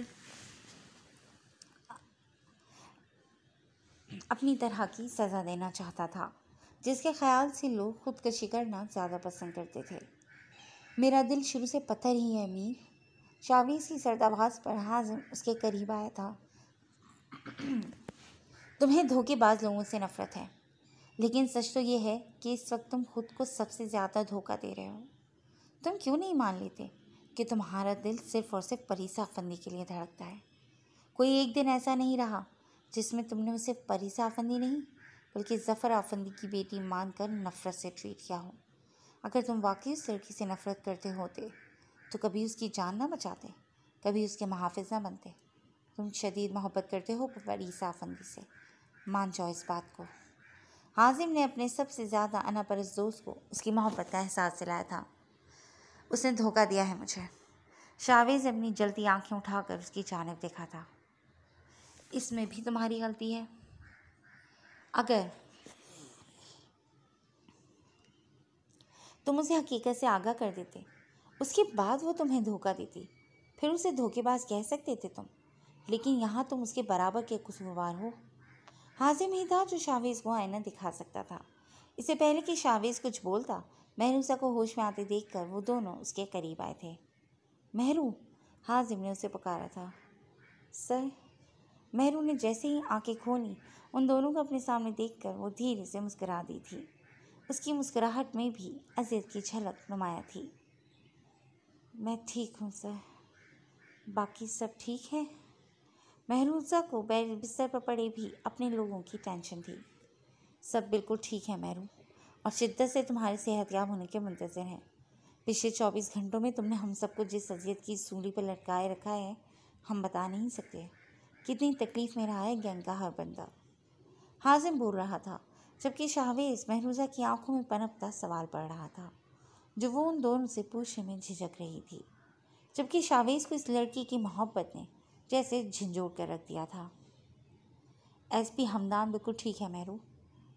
اپنی طرح کی سزا دینا چاہتا تھا، جس کے خیال سے لوگ خودکشی کرنا زیادہ پسند کرتے تھے۔ میرا دل شروع سے پتھر ہی ہے امیر۔ شاویز کی سرد آواز پر حازم اس کے قریب آیا تھا۔ تمہیں دھوکے باز لوگوں سے نفرت ہے، لیکن سچ تو یہ ہے کہ اس وقت تم خود کو سب سے زیادہ دھوکہ دے رہے ہو۔ تم کیوں نہیں مان لیتے کہ تمہارا دل صرف اور صرف پریسا آفندی کے لیے دھڑکتا ہے؟ کوئی ایک دن ایسا نہیں رہا جس میں تم نے اسے پریسا آفندی نہیں بلکہ ظفر آفندی کی بیٹی مان کر نفرت سے ٹریٹ کیا ہو۔ اگر تم واقعی اس لڑکی سے نفرت کرتے ہوتے تو کبھی اس کی جان نہ بچاتے، کبھی اس کے محافظ نہ بنتے۔ تم شدید محبت کرتے ہو پریسا آفندی سے، مان جاؤ اس بات کو۔ حازم نے اپنے سب سے زیادہ انا پرست دوست کو اس کی محبت کا احساس دلایا تھا۔ اس نے دھوکہ دیا ہے مجھے۔ شاویز نے اپنی جلتی آنکھیں اٹھا کر اس کی جانب دیکھا تھا۔ اس میں بھی تمہاری غلطی ہے۔ اگر تم اسے حقیقت سے آگاہ کر دیتے، اس کے بعد وہ تمہیں دھوکہ دیتی، پھر اسے دھوکے باز کہہ سکتے تھے تم، لیکن یہاں تم اس کے برابر کے قصوروار ہو۔ حازم ہی تھا جو شاویز کو آئینہ دکھا سکتا تھا۔ اس سے پہلے کہ شاویز کچھ بولتا، محروسہ کو ہوش میں آتے دیکھ کر وہ دونوں اس کے قریب آئے تھے۔ محرو، حازم نے اسے پکارا تھا۔ سر۔ محرو نے جیسے ہی آنکھیں کھولیں ان دونوں کو اپنے سامنے دیکھ کر وہ دھیرے سے مسکرا دی تھی۔ اس کی مسکراہٹ میں بھی اذیت کی جھلک نمایاں تھی۔ میں ٹھیک ہوں سر، باقی سب ٹھیک ہے؟ مہروزہ کو بستر پر پڑے بھی اپنے لوگوں کی ٹینشن تھی۔ سب بالکل ٹھیک ہے مہرو، اور شدت سے تمہارے صحت یاب ہونے کے منتظر ہیں۔ پچھلے 24 گھنٹوں میں تم نے ہم سب کو جس اذیت کی سولی پر لٹکائے رکھا ہے ہم بتا نہیں سکتے۔ کتنی تکلیف میں رہا ہے گینگ کا ہر بندہ۔ حازم بول رہا تھا جبکہ شاہویز مہروزہ کی آنکھوں میں پنپتا سوال پڑ رہا تھا جو وہ ان دونوں سے پوچھنے میں جھجک رہی تھی، جبکہ شاہویز کو اس لڑکی کی محبت نے جیسے جھنجھوڑ کر رکھ دیا تھا۔ ایس پی ہمدان بالکل ٹھیک ہے مہرو،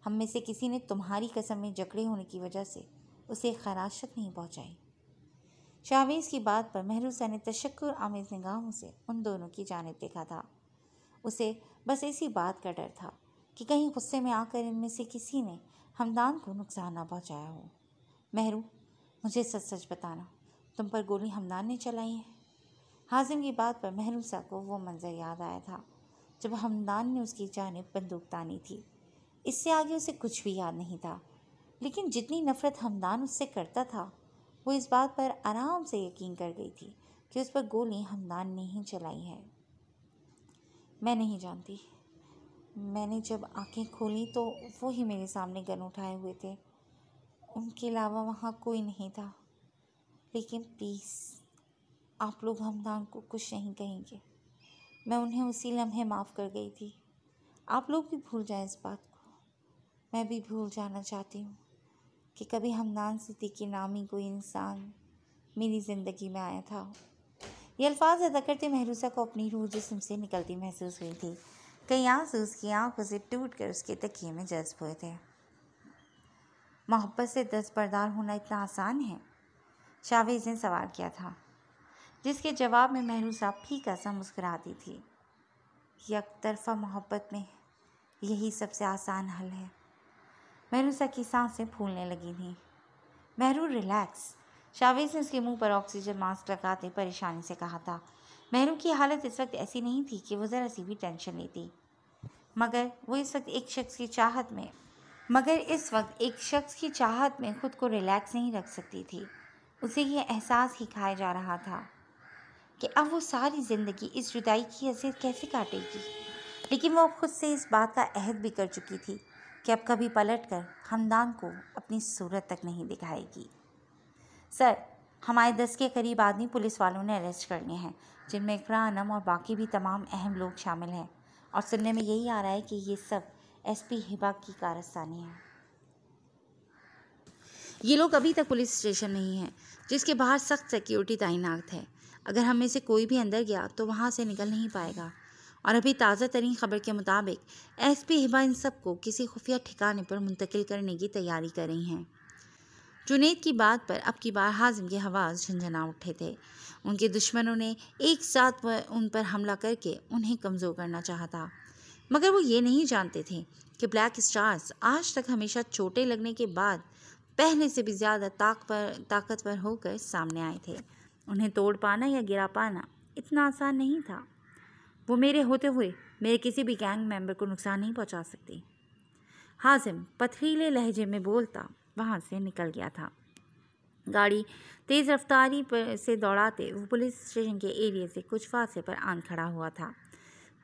ہم میں سے کسی نے تمہاری قسم میں جکڑے ہونے کی وجہ سے اسے خراش تک نہیں پہنچائی۔ شاہویز کی بات پر مہروزہ نے تشکر آمیز نگاہوں سے ان دونوں کی جانب دیکھا تھا۔ اسے بس اسی بات کا ڈر تھا کہ کہیں غصے میں آ کر ان میں سے کسی نے ہمدان کو نقصان نہ پہنچایا ہو۔ مہرو، مجھے سچ سچ بتانا، تم پر گولی ہمدان نے چلائی ہے؟ حازم کی بات پر مہروزہ کو وہ منظر یاد آیا تھا جب ہمدان نے اس کی جانب بندوق تانی تھی۔ اس سے آگے اسے کچھ بھی یاد نہیں تھا، لیکن جتنی نفرت ہمدان اس سے کرتا تھا وہ اس بات پر آرام سے یقین کر گئی تھی کہ اس پر گولی ہمدان نے ہی چلائی ہے۔ میں نہیں جانتی، میں نے جب آنکھیں کھولی تو وہی میرے سامنے گن اٹھائے ہوئے تھے، ان کے علاوہ وہاں کوئی نہیں تھا۔ لیکن پلیز آپ لوگ ہمدان کو کچھ نہیں کہیں گے، میں انہیں اسی لمحے معاف کر گئی تھی۔ آپ لوگ بھی بھول جائیں اس بات کو، میں بھی بھول جانا چاہتی ہوں کہ کبھی ہمدان صدیقی نامی کوئی انسان میری زندگی میں آیا تھا۔ یہ الفاظ ادا کرتے مہروزہ کو اپنی روح جسم سے نکلتی محسوس ہوئی تھی۔ کئی آنسو اس کی آنکھوں سے ٹوٹ کر اس کے تکیے میں جذب ہوئے تھے۔ محبت سے دستبردار ہونا اتنا آسان ہے؟ شاہویز نے سوال کیا تھا، جس کے جواب میں مہروزہ پھیکا سا مسکراتی تھی۔ یک طرفہ محبت میں یہی سب سے آسان حل ہے۔ مہروزہ کی سانسیں پھولنے لگی تھیں۔ مہرو ریلیکس، شاہویز نے اس کے منہ پر آکسیجن ماسک لگاتے پریشانی سے کہا تھا۔ مہرو کی حالت اس وقت ایسی نہیں تھی کہ وہ ذرا سی بھی ٹینشن لیتی، مگر اس وقت ایک شخص کی چاہت میں خود کو ریلیکس نہیں رکھ سکتی تھی۔ اسے یہ احساس ہی کھائے جا رہا تھا کہ اب وہ ساری زندگی اس جدائی کی اذیت کیسے کاٹے گی، لیکن وہ خود سے اس بات کا عہد بھی کر چکی تھی کہ اب کبھی پلٹ کر ہمدان کو اپنی صورت تک نہیں دکھائے گی۔ سر، ہمارے 10 کے قریب آدمی پولیس والوں نے اریسٹ کرنے ہیں، جن میں اقراء انم اور باقی بھی تمام اہم لوگ شامل ہیں، اور سننے میں یہی آ رہا ہے کہ یہ سب ایس پی ہبا کی کارستانی ہے۔ یہ لوگ ابھی تک پولیس اسٹیشن میں ہی ہیں، جس کے باہر سخت سیکیورٹی تعینات ہے۔ اگر ہم میں سے کوئی بھی اندر گیا تو وہاں سے نکل نہیں پائے گا، اور ابھی تازہ ترین خبر کے مطابق ایس پی ہبا ان سب کو کسی خفیہ ٹھکانے پر منتقل کرنے کی تیاری کر رہی ہیں۔ جنید کی بات پر اب کی بار حازم کے حواس جھنجھنا اٹھے تھے۔ ان کے دشمنوں نے ایک ساتھ ان پر حملہ کر کے انہیں کمزور کرنا چاہا تھا، مگر وہ یہ نہیں جانتے تھے کہ بلیک اسٹارز آج تک ہمیشہ چوٹیں لگنے کے بعد پہلے سے بھی زیادہ طاقتور ہو کر سامنے آئے تھے۔ انہیں توڑ پانا یا گرا پانا اتنا آسان نہیں تھا۔ وہ میرے ہوتے ہوئے میرے کسی بھی گینگ ممبر کو نقصان نہیں پہنچا سکتے۔ حازم پتھریلے لہجے میں بولتا وہاں سے نکل گیا تھا۔ گاڑی تیز رفتاری سے دوڑاتے وہ پولیس اسٹیشن کے ایریے سے کچھ فاصلے پر آن کھڑا ہوا تھا۔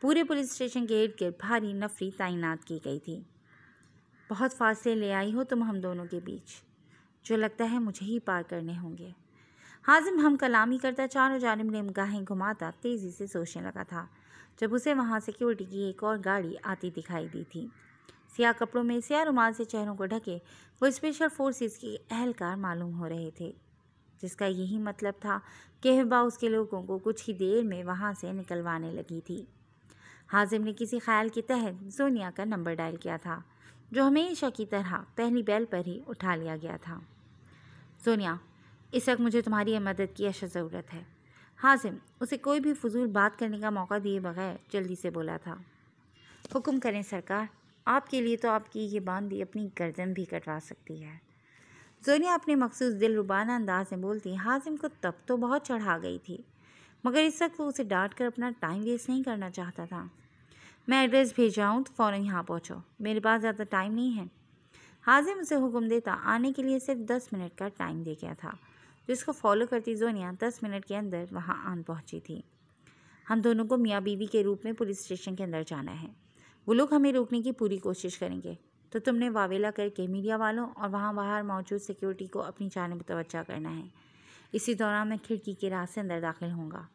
پورے پولیس اسٹیشن کے ارد گرد بھاری نفری تعینات کی گئی تھی۔ بہت فاصلے لے آئی ہو تم ہم دونوں کے بیچ، جو لگتا ہے مجھے ہی پار کرنے ہوں گے۔ حازم ہم کلامی کرتا چاروں جانب نگاہیں گھماتا تیزی سے سوچنے لگا تھا جب اسے وہاں سیکیورٹی کی ایک اور گاڑی آتی دکھائی دی تھی۔ سیاہ کپڑوں میں سیاہ رومال سے چہروں کو ڈھکے وہ اسپیشل فورسز کے اہلکار معلوم ہو رہے تھے، جس کا یہی مطلب تھا کہ ہبا اس کے لوگوں کو کچھ ہی دیر میں وہاں سے نکلوانے لگی تھی۔ حازم نے کسی خیال کے تحت زونیا کا نمبر ڈائل کیا تھا، جو ہمیشہ کی طرح پہلی بیل پر ہی اٹھا لیا گیا تھا۔ زونیا، اس وقت مجھے تمہاری مدد کی اشد ضرورت ہے۔ حازم اسے کوئی بھی فضول بات کرنے کا موقع دیے بغیر جلدی سے بولا تھا۔ حکم کریں سرکار، آپ کے لیے تو آپ کی یہ باندی اپنی گردن بھی کٹوا سکتی ہے۔ زونیا اپنے مخصوص دلربانہ انداز میں بولتی حازم کو تب تو بہت چڑھا گئی تھی، مگر اس وقت وہ اسے ڈانٹ کر اپنا ٹائم ویسٹ نہیں کرنا چاہتا تھا۔ میں ایڈریس بھیج رہا ہوں تو فوراً یہاں پہنچو، میرے پاس زیادہ ٹائم نہیں ہے۔ حازم اسے حکم دیتا آنے کے لیے صرف 10 منٹ کا ٹائم دے گیا تھا، جس کو فالو کرتی زونیا 10 منٹ کے اندر وہاں آن پہنچی تھی۔ ہم دونوں کو میاں بیوی کے روپ میں پولیس اسٹیشن کے اندر جانا ہے۔ وہ لوگ ہمیں روکنے کی پوری کوشش کریں گے، تو تم نے واویلا کر کے میڈیا والوں اور وہاں باہر موجود سیکیورٹی کو اپنی جانب متوجہ کرنا ہے۔ اسی دوران میں کھڑکی کے راہ سے اندر داخل ہوں گا۔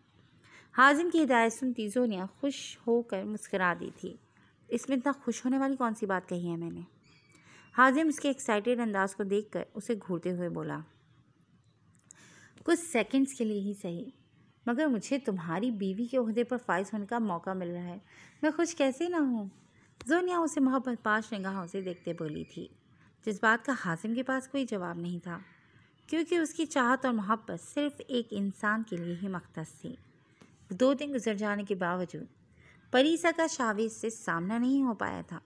حازم کی ہدایت سنتی زونیا خوش ہو کر مسکرا دی تھی۔ اس میں اتنا خوش ہونے والی کون سی بات کہی ہے میں نے؟ حازم اس کے ایکسائٹیڈ انداز کو دیکھ کر اسے گھورتے ہوئے بولا، کچھ سیکنڈز کے لیے ہی صحیح، مگر مجھے تمہاری بیوی کے عہدے پر فائز ہونے کا موقع مل رہا ہے، میں خوش کیسے نہ ہوں؟ زونیا اسے محبت پاش نگاہوں سے دیکھتے بولی تھی، جس بات کا حازم کے پاس کوئی جواب نہیں تھا، کیونکہ اس کی چاہت اور محبت صرف ایک انسان کے لیے ہی مختص تھی۔ 2 دن گزر جانے کے باوجود پریسا کا شاویز سے سامنا نہیں ہو پایا تھا۔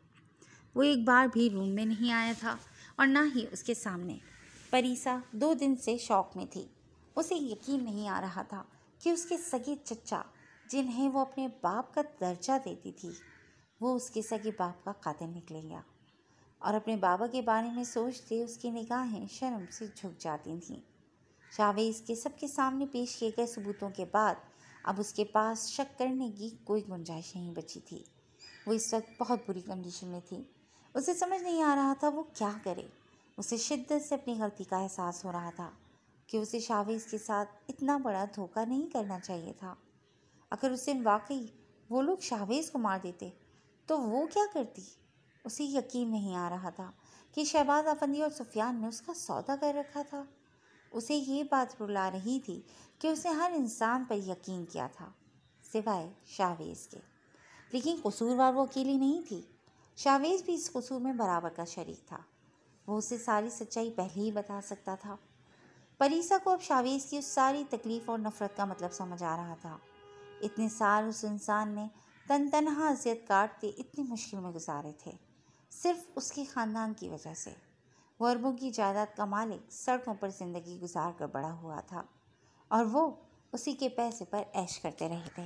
وہ ایک بار بھی روم میں نہیں آیا تھا اور نہ ہی اس کے سامنے۔ پریسا 2 دن سے شوق میں تھی۔ اسے یقین نہیں آ رہا تھا کہ اس کے سگے چچا، جنہیں وہ اپنے باپ کا درجہ دیتی تھی، وہ اس کے سگے باپ کا قاتل نکلیں گا، اور اپنے بابا کے بارے میں سوچتے اس کی نگاہیں شرم سے جھک جاتی تھیں۔ شاویز کے سب کے سامنے پیش کیے گئے ثبوتوں کے بعد اب اس کے پاس شک کرنے کی کوئی گنجائش نہیں بچی تھی۔ وہ اس وقت بہت بری کنڈیشن میں تھی۔ اسے سمجھ نہیں آ رہا تھا وہ کیا کرے۔ اسے شدت سے اپنی غلطی کا احساس ہو رہا تھا کہ اسے شاویز کے ساتھ اتنا بڑا دھوکہ نہیں کرنا چاہیے تھا۔ اگر اس دن واقعی وہ لوگ شاویز کو مار دیتے تو وہ کیا کرتی؟ اسے یقین نہیں آ رہا تھا کہ شہباز افندی اور سفیان نے اس کا سودا کر رکھا تھا۔ اسے یہ بات رلا رہی تھی کہ اس نے ہر انسان پر یقین کیا تھا سوائے شاویز کے، لیکن قصوروار وہ اکیلی نہیں تھی۔ شاویز بھی اس قصور میں برابر کا شریک تھا۔ وہ اسے ساری سچائی پہلے ہی بتا سکتا تھا۔ پریسا کو اب شاویز کی اس ساری تکلیف اور نفرت کا مطلب سمجھ آ رہا تھا۔ اتنے سال اس انسان نے تنہا اذیت کاٹتے اتنی مشکل میں گزارے تھے، صرف اس کے خاندان کی وجہ سے۔ وہ اربوں کی جائیداد کا مالک سڑکوں پر زندگی گزار کر بڑا ہوا تھا، اور وہ اسی کے پیسے پر عیش کرتے رہے تھے۔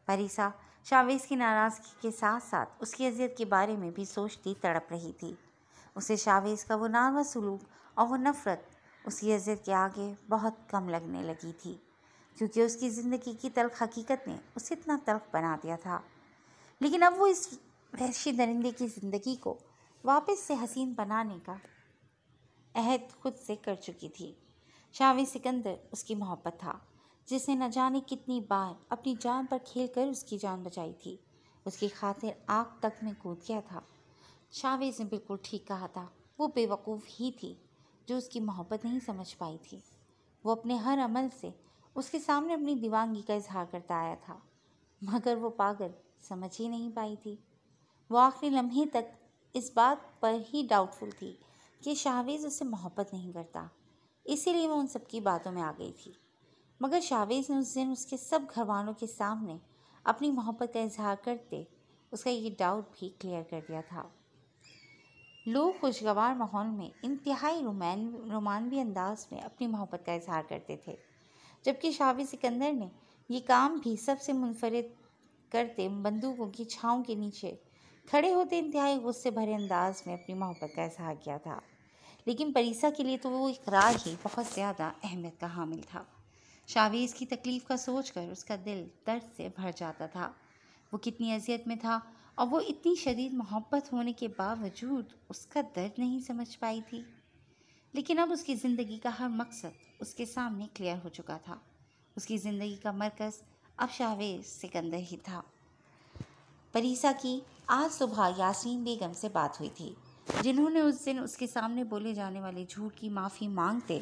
پریسا شاویز کی ناراضگی کے ساتھ ساتھ اس کی اذیت کے بارے میں بھی سوچتی تڑپ رہی تھی۔ اسے شاویز کا وہ ناروا سلوک اور وہ نفرت اس کی اذیت کے آگے بہت کم لگنے لگی تھی، کیونکہ اس کی زندگی کی تلخ حقیقت نے اسے اتنا تلخ بنا دیا تھا۔ لیکن اب وہ اس وحشی درندے کی زندگی کو واپس سے حسین بنانے کا عہد خود سے کر چکی تھی۔ شاویز سکندر اس کی محبت تھا، جس نے نہ جانے کتنی بار اپنی جان پر کھیل کر اس کی جان بچائی تھی، اس کی خاطر آگ تک میں کود گیا تھا۔ شاویز نے بالکل ٹھیک کہا تھا، وہ بے وقوف ہی تھی جو اس کی محبت نہیں سمجھ پائی تھی۔ وہ اپنے ہر عمل سے اس کے سامنے اپنی دیوانگی کا اظہار کرتا آیا تھا، مگر وہ پاگل سمجھ ہی نہیں پائی تھی۔ وہ آخری لمحے تک اس بات پر ہی ڈاؤٹ فل تھی کہ شاویز اس سے محبت نہیں کرتا، اسی لیے وہ ان سب کی باتوں میں آ گئی تھی۔ مگر شاویز نے اس دن اس کے سب گھر والوں کے سامنے اپنی محبت کا اظہار کرتے اس کا یہ ڈاؤٹ بھی کلیئر کر دیا تھا۔ لوگ خوشگوار ماحول میں انتہائی رومانوی انداز میں اپنی محبت کا اظہار کرتے تھے، جبکہ شاویز سکندر نے یہ کام بھی سب سے منفرد کرتے بندوقوں کی چھاؤں کے نیچے کھڑے ہوتے انتہائی غصے بھرے انداز میں اپنی محبت کا اظہار کیا تھا۔ لیکن پریسا کے لیے تو وہ اقرار ہی بہت زیادہ اہمیت کا حامل تھا۔ شاویز کی تکلیف کا سوچ کر اس کا دل درد سے بھر جاتا تھا۔ وہ کتنی اذیت میں تھا اور وہ اتنی شدید محبت ہونے کے باوجود اس کا درد نہیں سمجھ پائی تھی۔ لیکن اب اس کی زندگی کا ہر مقصد اس کے سامنے کلیئر ہو چکا تھا۔ اس کی زندگی کا مرکز اب شاویز سکندر ہی تھا۔ پریسا کی آج صبح یاسمین بیگم سے بات ہوئی تھی، جنہوں نے اس دن اس کے سامنے بولے جانے والے جھوٹ کی معافی مانگتے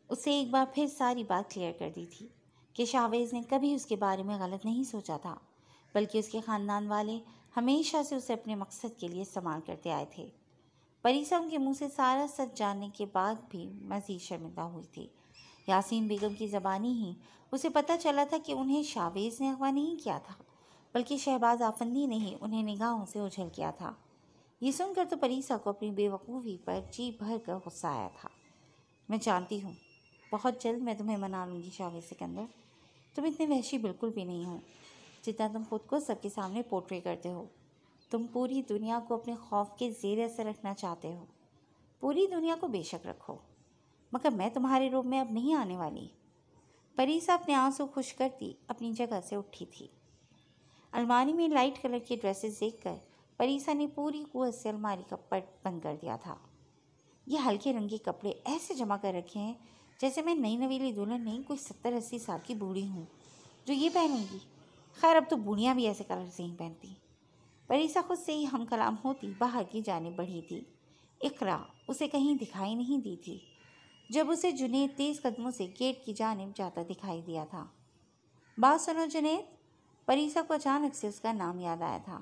اسے ایک بار پھر ساری بات کلیئر کر دی تھی کہ شاویز نے کبھی اس کے بارے میں غلط نہیں سوچا تھا، بلکہ اس کے خاندان والے ہمیشہ سے اسے اپنے مقصد کے لیے استعمال کرتے آئے تھے۔ پریسا ان کے منہ سے سارا سچ جاننے کے بعد بھی مزید شرمندہ ہوئی تھی۔ یاسمین بیگم کی زبانی ہی اسے پتہ چلا تھا کہ انہیں شاویز نے اغوا نہیں کیا تھا، بلکہ شہباز آفندی نے ہی انہیں نگاہوں سے اجھل کیا تھا۔ یہ سن کر تو پریسا کو اپنی بے وقوفی پر جی بھر کر غصہ آیا تھا۔ میں جانتی ہوں بہت جلد میں تمہیں منا لوں گی شاویز سکندر، تم اتنے وحشی بالکل بھی نہیں ہو جتنا تم خود کو سب کے سامنے پورٹری کرتے ہو۔ تم پوری دنیا کو اپنے خوف کے زیر اثر رکھنا چاہتے ہو۔ پوری دنیا کو بے شک رکھو، مگر میں تمہارے روپ میں اب نہیں آنے والی۔ پریسا اپنے آنسو خشک کرتی اپنی جگہ سے اٹھی تھی۔ الماری میں لائٹ کلر کی ڈریسز دیکھ کر پریسا نے پوری قوت سے الماری کا پٹ بند کر دیا تھا۔ یہ ہلکے رنگ کے کپڑے ایسے جمع کر رکھے ہیں جیسے میں نئی نویلی دلہن نہیں، کوئی 70-80 سال کی بوڑھی ہوں جو یہ پہنوں گی۔ خیر اب تو بوڑھیاں بھی ایسے کلرز نہیں پہنتی۔ پریسا خود سے ہی ہم کلام ہوتی باہر کی جانب بڑھی تھی۔ اقرا اسے کہیں دکھائی نہیں دی تھی جب اسے جنید تیز قدموں سے گیٹ کی جانب جاتا دکھائی دیا تھا۔ بات سنو جنید۔ پریسا کو اچانک سے اس کا نام یاد آیا تھا،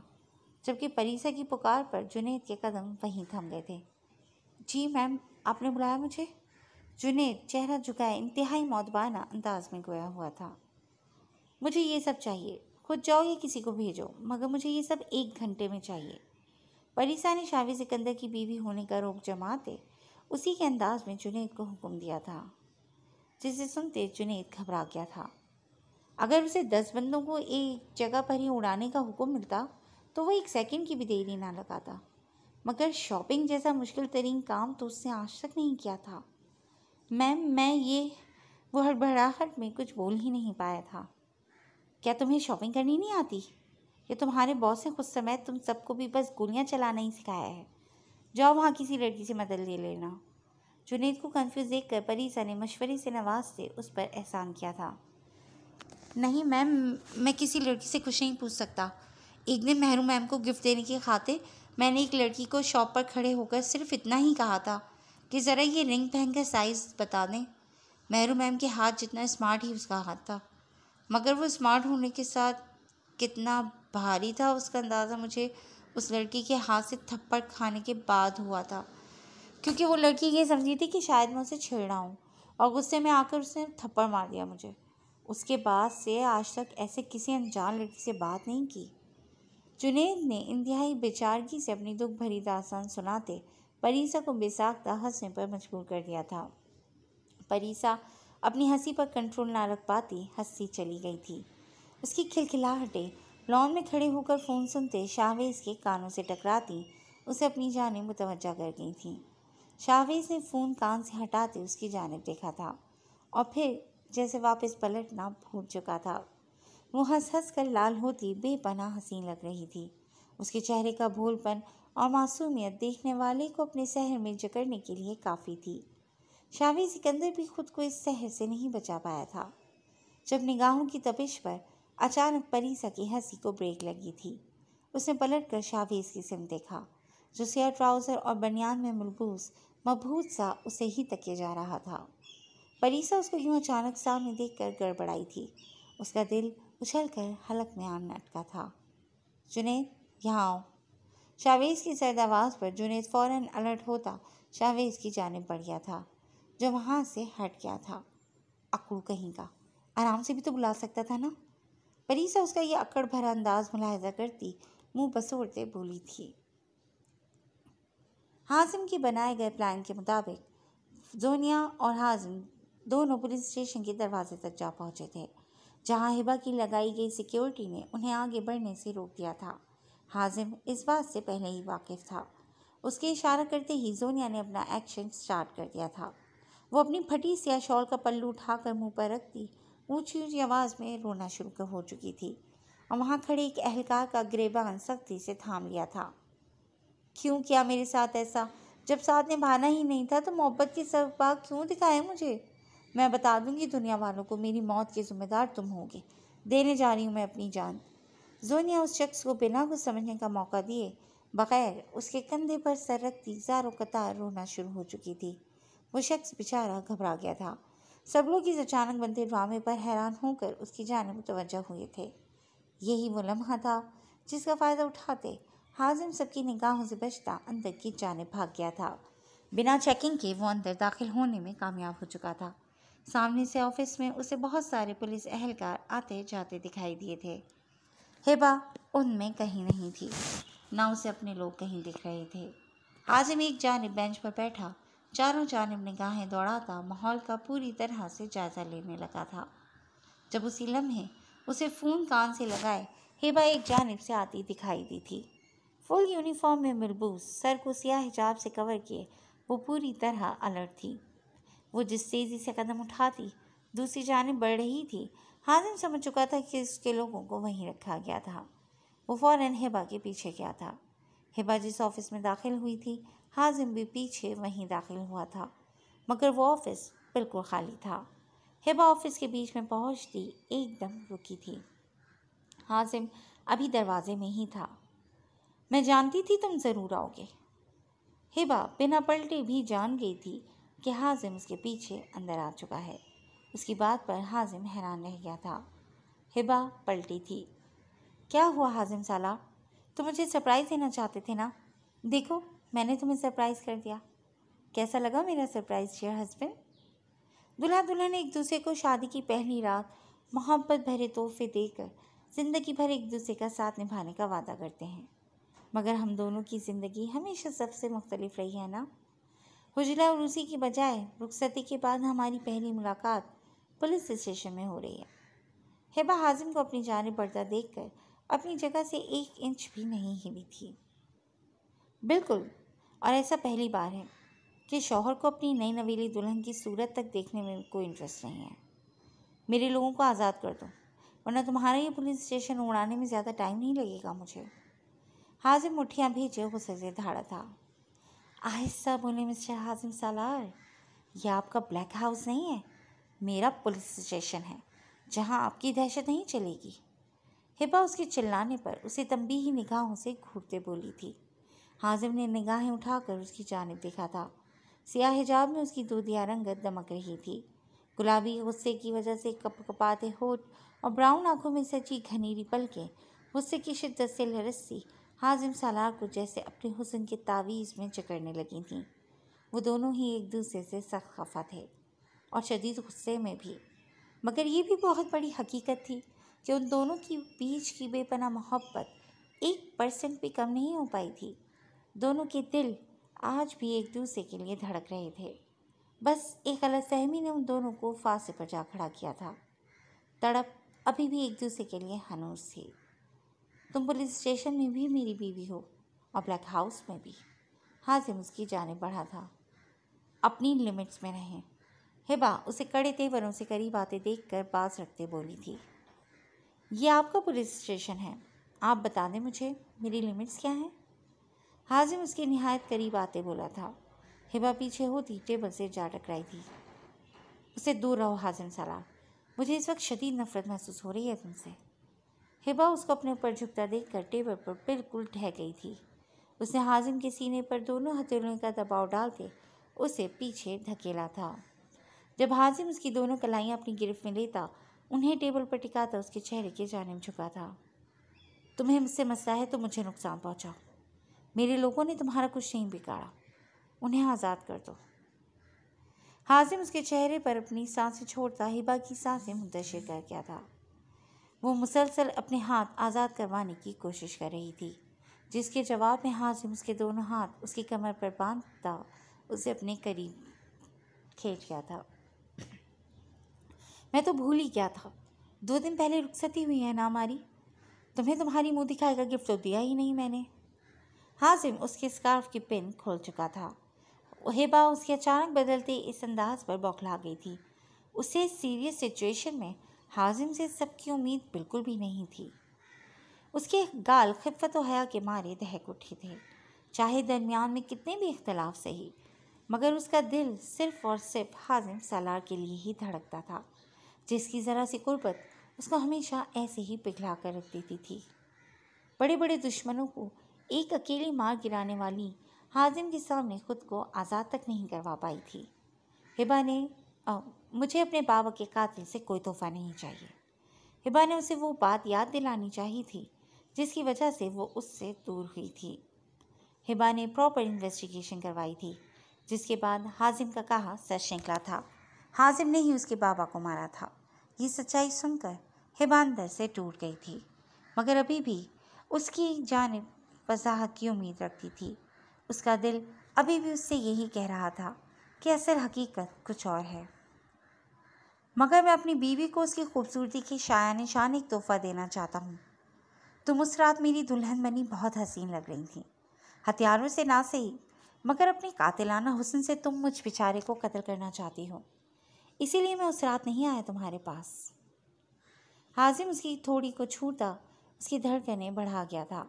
جبکہ پریسا کی پکار پر جنید کے قدم وہیں تھم گئے تھے۔ جی میم، آپ نے بلایا مجھے؟ جنید چہرہ جھکائے انتہائی مودبانہ انداز میں گویا ہوا تھا۔ مجھے یہ سب چاہیے، خود جاؤ یا کسی کو بھیجو، مگر مجھے یہ سب 1 گھنٹے میں چاہیے۔ پریسا نے شاوی سکندر کی بیوی ہونے کا روک جماتے اسی کے انداز میں جنید کو حکم دیا تھا، جسے سنتے جنید گھبرا گیا تھا۔ اگر اسے 10 بندوں کو ایک جگہ پر ہی اڑانے کا حکم ملتا تو وہ 1 سیکنڈ کی بھی دیری نہ لگاتا، مگر شاپنگ جیسا مشکل ترین کام تو اس نے آج تک نہیں کیا تھا۔ میم میں وہ ہڑبڑاہٹ میں کچھ بول ہی نہیں پایا تھا۔ کیا تمہیں شاپنگ کرنی نہیں آتی؟ یا تمہارے باس نے خود سمیت تم سب کو بھی بس گولیاں چلانا ہی سکھایا ہے؟ جاؤ وہاں کسی لڑکی سے مدد لے لینا۔ جنید کو کنفیوز دیکھ کر پریسا نے مشورے سے نوازتے اس پر احسان کیا تھا۔ نہیں میم، میں کسی لڑکی سے کچھ نہیں پوچھ سکتا۔ ایک دن مہرو میم کو گفٹ دینے کی خاطر میں نے ایک لڑکی کو شاپ پر کھڑے ہو کر صرف اتنا ہی کہا تھا کہ ذرا یہ رنگ پہن کر سائز بتا دیں۔ مہرو میم کے ہاتھ جتنا اسمارٹ ہی اس کا ہاتھ تھا، مگر وہ اسمارٹ ہونے کے ساتھ کتنا بھاری تھا اس کا اندازہ مجھے اس لڑکی کے ہاتھ سے تھپڑ کھانے کے بعد ہوا تھا، کیونکہ وہ لڑکی یہ سمجھی تھی کہ شاید میں اسے چھیڑ رہا ہوں، اور غصے میں آ کر اس نے تھپڑ مار دیا مجھے۔ اس کے بعد سے آج تک ایسے کسی انجان لڑکی سے بات نہیں کی۔ جنید نے انتہائی بےچارگی سے اپنی دکھ بھری داستان سناتے پریسا کو بے ساختہ ہنسنے پر مجبور کر دیا تھا۔ پریسا اپنی ہنسی پر کنٹرول نہ رکھ پاتی ہنستی چلی گئی تھی۔ اس کی کھلکھلاہٹیں لان میں کھڑے ہو کر فون سنتے شاہویز کے کانوں سے ٹکراتی اسے اپنی جانب متوجہ کر گئی تھیں۔ شاہویز نے فون کان سے ہٹاتے اس کی جانب دیکھا تھا اور پھر جیسے واپس پلٹنا بھول چکا تھا۔ وہ ہنس ہنس کر لال ہوتی بے پناہ حسین لگ رہی تھی۔ اس کے چہرے کا بھول پن اور معصومیت دیکھنے والے کو اپنے سحر میں جکڑنے کے لیے کافی تھی۔ شاوی سکندر بھی خود کو اس سحر سے نہیں بچا پایا تھا جب نگاہوں کی تپش پر اچانک پریسا کی ہنسی کو بریک لگی تھی۔ اس نے پلٹ کر شاویز کی سمت دیکھا جو سیاہ ٹراؤزر اور بنیان میں ملبوس مبہوت سا اسے ہی تکیے جا رہا تھا۔ پریسا اس کو یوں اچانک سامنے دیکھ کر گڑبڑائی تھی۔ اس کا دل اچھل کر حلق میں آن اٹکا تھا۔ جنید یہاں آؤ۔ شاویز کی سرد آواز پر جنید فوراً الرٹ ہوتا شاویز کی جانب بڑھ گیا تھا جو وہاں سے ہٹ گیا تھا۔ اکڑو کہیں کا، آرام سے بھی تو بلا سکتا تھا نا؟ پریسا اس کا یہ اکڑ بھرا انداز ملاحظہ کرتی منہ بسوڑتے بولی تھی۔ حازم کے بنائے گئے پلان کے مطابق زونیا اور حازم دونوں پولیس اسٹیشن کے دروازے تک جا پہنچے تھے، جہاں ہبا کی لگائی گئی سیکیورٹی نے انہیں آگے بڑھنے سے روک دیا تھا۔ حازم اس بات سے پہلے ہی واقف تھا۔ اس کے اشارہ کرتے ہی زونیا نے اپنا ایکشن سٹارٹ کر دیا تھا۔ وہ اپنی پھٹی سیاہ شال کا پلو اٹھا کر منہ پر رکھتی اونچی اونچی آواز میں رونا شروع ہو چکی تھی اور وہاں کھڑے ایک اہلکار کا گریبان سختی سے تھام لیا تھا۔ کیوں کیا میرے ساتھ ایسا؟ جب ساتھ نبھانا ہی نہیں تھا تو محبت کے سبب کیوں دکھائے مجھے؟ میں بتا دوں گی دنیا والوں کو، میری موت کے ذمہ دار تم ہوگے۔ دینے جا رہی ہوں میں اپنی جان۔ زونیا اس شخص کو بنا کچھ سمجھنے کا موقع دیے بغیر اس کے کندھے پر سر رکھتی زاروں قطار رونا شروع ہو چکی تھی۔ وہ شخص بیچارہ گھبرا گیا تھا۔ سب لوگ اس اچانک بنتے ڈرامے پر حیران ہو کر اس کی جانب متوجہ ہوئے تھے۔ یہی وہ لمحہ تھا جس کا فائدہ اٹھاتے حازم سب کی نگاہوں سے بچتا اندر کی جانب بھاگ گیا تھا۔ بنا چیکنگ کے وہ اندر داخل ہونے میں کامیاب ہو چکا تھا۔ سامنے سے آفس میں اسے بہت سارے پولیس اہلکار آتے جاتے دکھائی دیے تھے۔ ہبا ان میں کہیں نہیں تھی، نہ اسے اپنے لوگ کہیں دکھ رہے تھے۔ حازم ایک جانب بینچ پر بیٹھا چاروں جانب نگاہیں دوڑاتا ماحول کا پوری طرح سے جائزہ لینے لگا تھا۔ جب اسی لمحے اسے فون کان سے لگائے ہیبا ایک جانب سے آتی دکھائی دی تھی۔ فل یونیفارم میں ملبوس، سر کو سیاہ حجاب سے کور کیے، وہ پوری طرح الرٹ تھی۔ وہ جس تیزی سے قدم اٹھاتی دوسری جانب بڑھ رہی تھی، حازم سمجھ چکا تھا کہ اس کے لوگوں کو وہیں رکھا گیا تھا۔ وہ فوراً ہیبا کے پیچھے گیا تھا۔ ہیبا جس آفس میں داخل ہوئی تھی، حازم بھی پیچھے وہیں داخل ہوا تھا، مگر وہ آفس بالکل خالی تھا۔ ہیبا آفس کے بیچ میں پہنچتی ایک دم رکی تھی۔ حازم ابھی دروازے میں ہی تھا۔ میں جانتی تھی تم ضرور آؤ گے۔ ہیبا بنا پلٹے بھی جان گئی تھی کہ حازم اس کے پیچھے اندر آ چکا ہے۔ اس کی بات پر حازم حیران رہ گیا تھا۔ ہیبا پلٹی تھی۔ کیا ہوا حازم سالار؟ تم مجھے سرپرائز دینا چاہتے تھے نا؟ دیکھو میں نے تمہیں سرپرائز کر دیا۔ کیسا لگا میرا سرپرائز ڈیئر ہسبینڈ؟ دلہا دلہن ایک دوسرے کو شادی کی پہلی رات محبت بھرے تحفے دے کر زندگی بھر ایک دوسرے کا ساتھ نبھانے کا وعدہ کرتے ہیں، مگر ہم دونوں کی زندگی ہمیشہ سب سے مختلف رہی ہے نا۔ حجلہ عروسی کی بجائے رخصتی کے بعد ہماری پہلی ملاقات پولیس اسٹیشن میں ہو رہی ہے۔ ہیبا حازم کو اپنی جانب بڑھتا دیکھ کر اپنی جگہ سے 1 انچ بھی نہیں ہلی تھی۔ بالکل، اور ایسا پہلی بار ہے کہ شوہر کو اپنی نئی نویلی دلہن کی صورت تک دیکھنے میں کوئی انٹرسٹ نہیں ہے۔ میرے لوگوں کو آزاد کر دو، ورنہ تمہارا یہ پولیس اسٹیشن اڑانے میں زیادہ ٹائم نہیں لگے گا مجھے۔ حازم مٹھیاں بھیجے غصے سے دھاڑا تھا۔ آہستہ بولے مسٹر حازم سالار، یہ آپ کا بلیک ہاؤس نہیں ہے، میرا پولیس اسٹیشن ہے، جہاں آپ کی دہشت نہیں چلے گی۔ ہیبا اس کے چلانے پر اسے تنبیہی نگاہوں سے گھورتے بولی تھی۔ حازم نے نگاہیں اٹھا کر اس کی جانب دیکھا تھا۔ سیاہ حجاب میں اس کی دودھیا رنگت دمک رہی تھی۔ گلابی غصے کی وجہ سے کپ کپاتے ہونٹ اور براؤن آنکھوں میں سچی گھنیری پلکیں غصے کی شدت سے لرزتی حازم سالار کو جیسے اپنے حسن کے تعویذ میں جکڑنے لگی تھیں۔ وہ دونوں ہی ایک دوسرے سے سخت خفا تھے اور شدید غصے میں بھی، مگر یہ بھی بہت بڑی حقیقت تھی کہ ان دونوں کے بیچ کی بے پناہ محبت 1% بھی کم نہیں ہو پائی تھی۔ دونوں کے دل آج بھی ایک دوسرے کے لیے دھڑک رہے تھے، بس ایک غلط فہمی نے ان دونوں کو فاصلے پر جا کھڑا کیا تھا۔ تڑپ ابھی بھی ایک دوسرے کے لیے ہنوز تھی۔ تم پولیس اسٹیشن میں بھی میری بیوی ہو اور بلیک ہاؤس میں بھی۔ حازم اس کی جانب بڑھا تھا۔ اپنی لمٹس میں رہیں۔ ہیبا اسے کڑے تیوروں سے قریب آتے دیکھ کر باز رکھتے بولی تھی۔ یہ آپ کا پولیس اسٹیشن ہے، آپ بتا دیں مجھے میری لمٹس کیا ہیں؟ حازم اس کے نہایت قریب آتے بولا تھا۔ ہیبا پیچھے ہوتی ٹیبل سے جا ٹکرائی تھی۔ اسے دور رہو حازم سالار، مجھے اس وقت شدید نفرت محسوس ہو رہی ہے تم سے۔ ہیبا اس کو اپنے اوپر جھکتا دیکھ کر ٹیبل پر بالکل ڈھہ گئی تھی۔ اس نے حازم کے سینے پر دونوں ہتھیلیوں کا دباؤ ڈالتے اسے پیچھے دھکیلا تھا۔ جب حازم اس کی دونوں کلائیاں اپنی گرفت میں لیتا، انہیں ٹیبل پر ٹکاتا اس کے چہرے کی جانب جھکا تھا۔ تمہیں مجھ سے مسئلہ ہے تو مجھے نقصان پہنچاؤ، میرے لوگوں نے تمہارا کچھ نہیں بگاڑا، انہیں آزاد کر دو۔ حازم اس کے چہرے پر اپنی سانسیں چھوڑتا ہیبا کی سانسیں منتشر کر گیا تھا۔ وہ مسلسل اپنے ہاتھ آزاد کروانے کی کوشش کر رہی تھی، جس کے جواب میں حازم اس کے دونوں ہاتھ اس کی کمر پر باندھتا اسے اپنے قریب کھینچ گیا تھا۔ میں تو بھول ہی گیا تھا، 2 دن پہلے رخصتی ہوئی ہے نا ہماری، تمہیں تمہاری منہ دکھائے گا گفٹ تو دیا ہی نہیں میں نے۔ حازم اس کے اسکارف کی پن کھول چکا تھا۔ ہیبا اس کے اچانک بدلتے اس انداز پر بوکھلا گئی تھی۔ اسے سیریس سچویشن میں حازم سے سب کی امید بالکل بھی نہیں تھی۔ اس کے گال خفت و حیا کے مارے دہک اٹھے تھے، چاہے درمیان میں کتنے بھی اختلاف سہی، مگر اس کا دل صرف اور صرف حازم سالار کے لیے ہی دھڑکتا تھا، جس کی ذرا سی قربت اس کو ہمیشہ ایسے ہی پگھلا کر رکھ دیتی تھی۔ بڑے بڑے دشمنوں کو ایک اکیلی مار گرانے والی حازم کے سامنے خود کو آزاد تک نہیں کروا پائی تھی۔ ہیبا نے مجھے اپنے بابا کے قاتل سے کوئی تحفہ نہیں چاہیے۔ ہیبا نے اسے وہ بات یاد دلانی چاہی تھی جس کی وجہ سے وہ اس سے دور ہوئی تھی۔ ہیبا نے پراپر انویسٹیگیشن کروائی تھی، جس کے بعد حازم کا کہا سچ نکلا تھا۔ حازم نے ہی اس کے بابا کو مارا تھا۔ یہ سچائی سن کر ہیبا اندر سے ٹوٹ گئی تھی، مگر ابھی بھی اس کی جانب وضاحت کی امید رکھتی تھی۔ اس کا دل ابھی بھی اس سے یہی کہہ رہا تھا کہ اصل حقیقت کچھ اور ہے۔ مگر میں اپنی بیوی کو اس کی خوبصورتی کی شایع نشان ایک تحفہ دینا چاہتا ہوں۔ تم اس رات میری دلہن بنی بہت حسین لگ رہی تھی، ہتھیاروں سے نہ صحیح مگر اپنے قاتلانہ حسن سے تم مجھ بیچارے کو قتل کرنا چاہتی ہو، اسی لیے میں اس رات نہیں آیا تمہارے پاس۔ حازم اس کی تھوڑی کو چھوتا اس کی دھڑکنیں بڑھا گیا تھا۔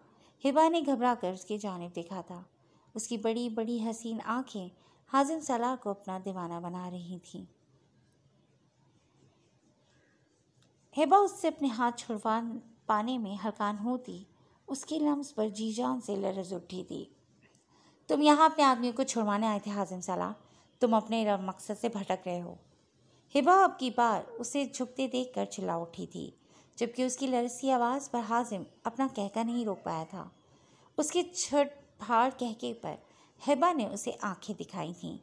ہبا نے گھبرا کر اس کی جانب دیکھا تھا۔ اس کی بڑی بڑی حسین آنکھیں حازم سالار کو اپنا دیوانہ بنا رہی تھیں۔ ہبا اس سے اپنے ہاتھ چھڑوا پانے میں ہلکان ہوتی اس کے لمس پر جی جان سے لرز اٹھی تھی۔ تم یہاں اپنے آدمیوں کو چھڑوانے آئے تھے حازم سالار، تم اپنے مقصد سے بھٹک رہے ہو۔ ہبا اب کی بار اسے جھکتے دیکھ کر چلا اٹھی تھی، جبکہ اس کی لرزتی آواز پر حازم اپنا کہکا نہیں روک پایا تھا۔ اس کے چھٹ پھاڑ کہکے پر ہبا نے اسے آنکھیں دکھائی تھیں۔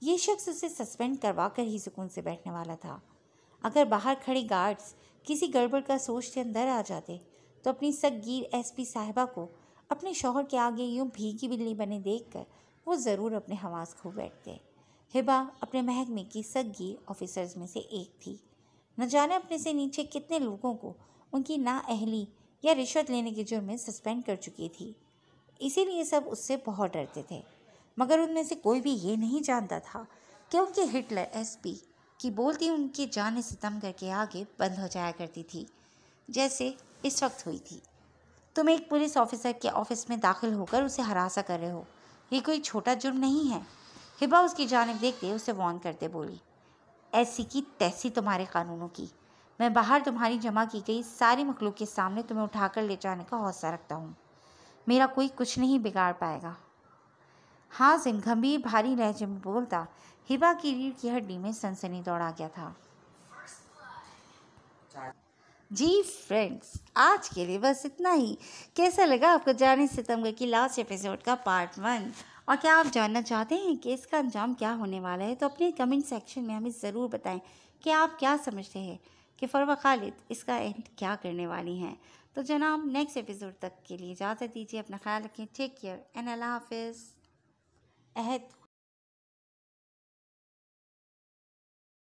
یہ شخص اسے سسپینڈ کروا کر ہی سکون سے بیٹھنے والا تھا۔ اگر باہر کھڑے گارڈز کسی گڑبڑ کا سوچتے اندر آ جاتے تو اپنی سگ گیر ایس پی صاحبہ کو اپنے شوہر کے آگے یوں بھیگی بلی بنے دیکھ کر وہ ضرور اپنے حواس کھو بیٹھتے۔ ہبا اپنے محکمے کی سگ گیر آفیسرز میں سے ایک تھی۔ نہ جانے اپنے سے نیچے کتنے لوگوں کو ان کی نااہلی یا رشوت لینے کے جرم میں سسپینڈ کر چکی تھی، اسی لیے سب اس سے بہت ڈرتے تھے۔ مگر ان میں سے کوئی بھی یہ نہیں جانتا تھا کہ ان کے ہٹلر ایس پی کی بولتی ان کی جان ستم کر کے آگے بند ہو جایا کرتی تھی، جیسے اس وقت ہوئی تھی۔ تم ایک پولیس آفیسر کے آفس میں داخل ہو کر اسے ہراساں کر رہے ہو، یہ کوئی چھوٹا جرم نہیں ہے۔ ہبا اس کی جانب دیکھتے اسے وارن کرتے بولی، ایسی کی تیسی تمہارے قانونوں کی، میں باہر تمہاری جمع کی گئی ساری مخلوق کے سامنے تمہیں اٹھا کر لے جانے کا حوصلہ رکھتا ہوں، میرا کوئی کچھ نہیں بگاڑ پائے گا۔ حازم گھمبیر بھاری لہجے میں بولتا ہبا کی ریڑھ کی ہڈی میں سنسنی دوڑا گیا تھا۔ جی فرینڈز، آج کے لیے بس اتنا ہی۔ کیسا لگا آپ کو جان ستم کی لاسٹ ایپیسوڈ کا پارٹ 1؟ اور کیا آپ جاننا چاہتے ہیں کہ اس کا انجام کیا ہونے والا ہے؟ تو اپنے کمنٹ سیکشن میں ہمیں ضرور بتائیں کہ آپ کیا سمجھتے ہیں کہ فروہ خالد اس کا اینڈ کیا کرنے والی ہیں۔ تو جناب نیکسٹ ایپیسوڈ تک کے لیے اجازت دیجیے، اپنا خیال رکھیں، ٹیک کیئر اینڈ اللہ حافظ۔ عہد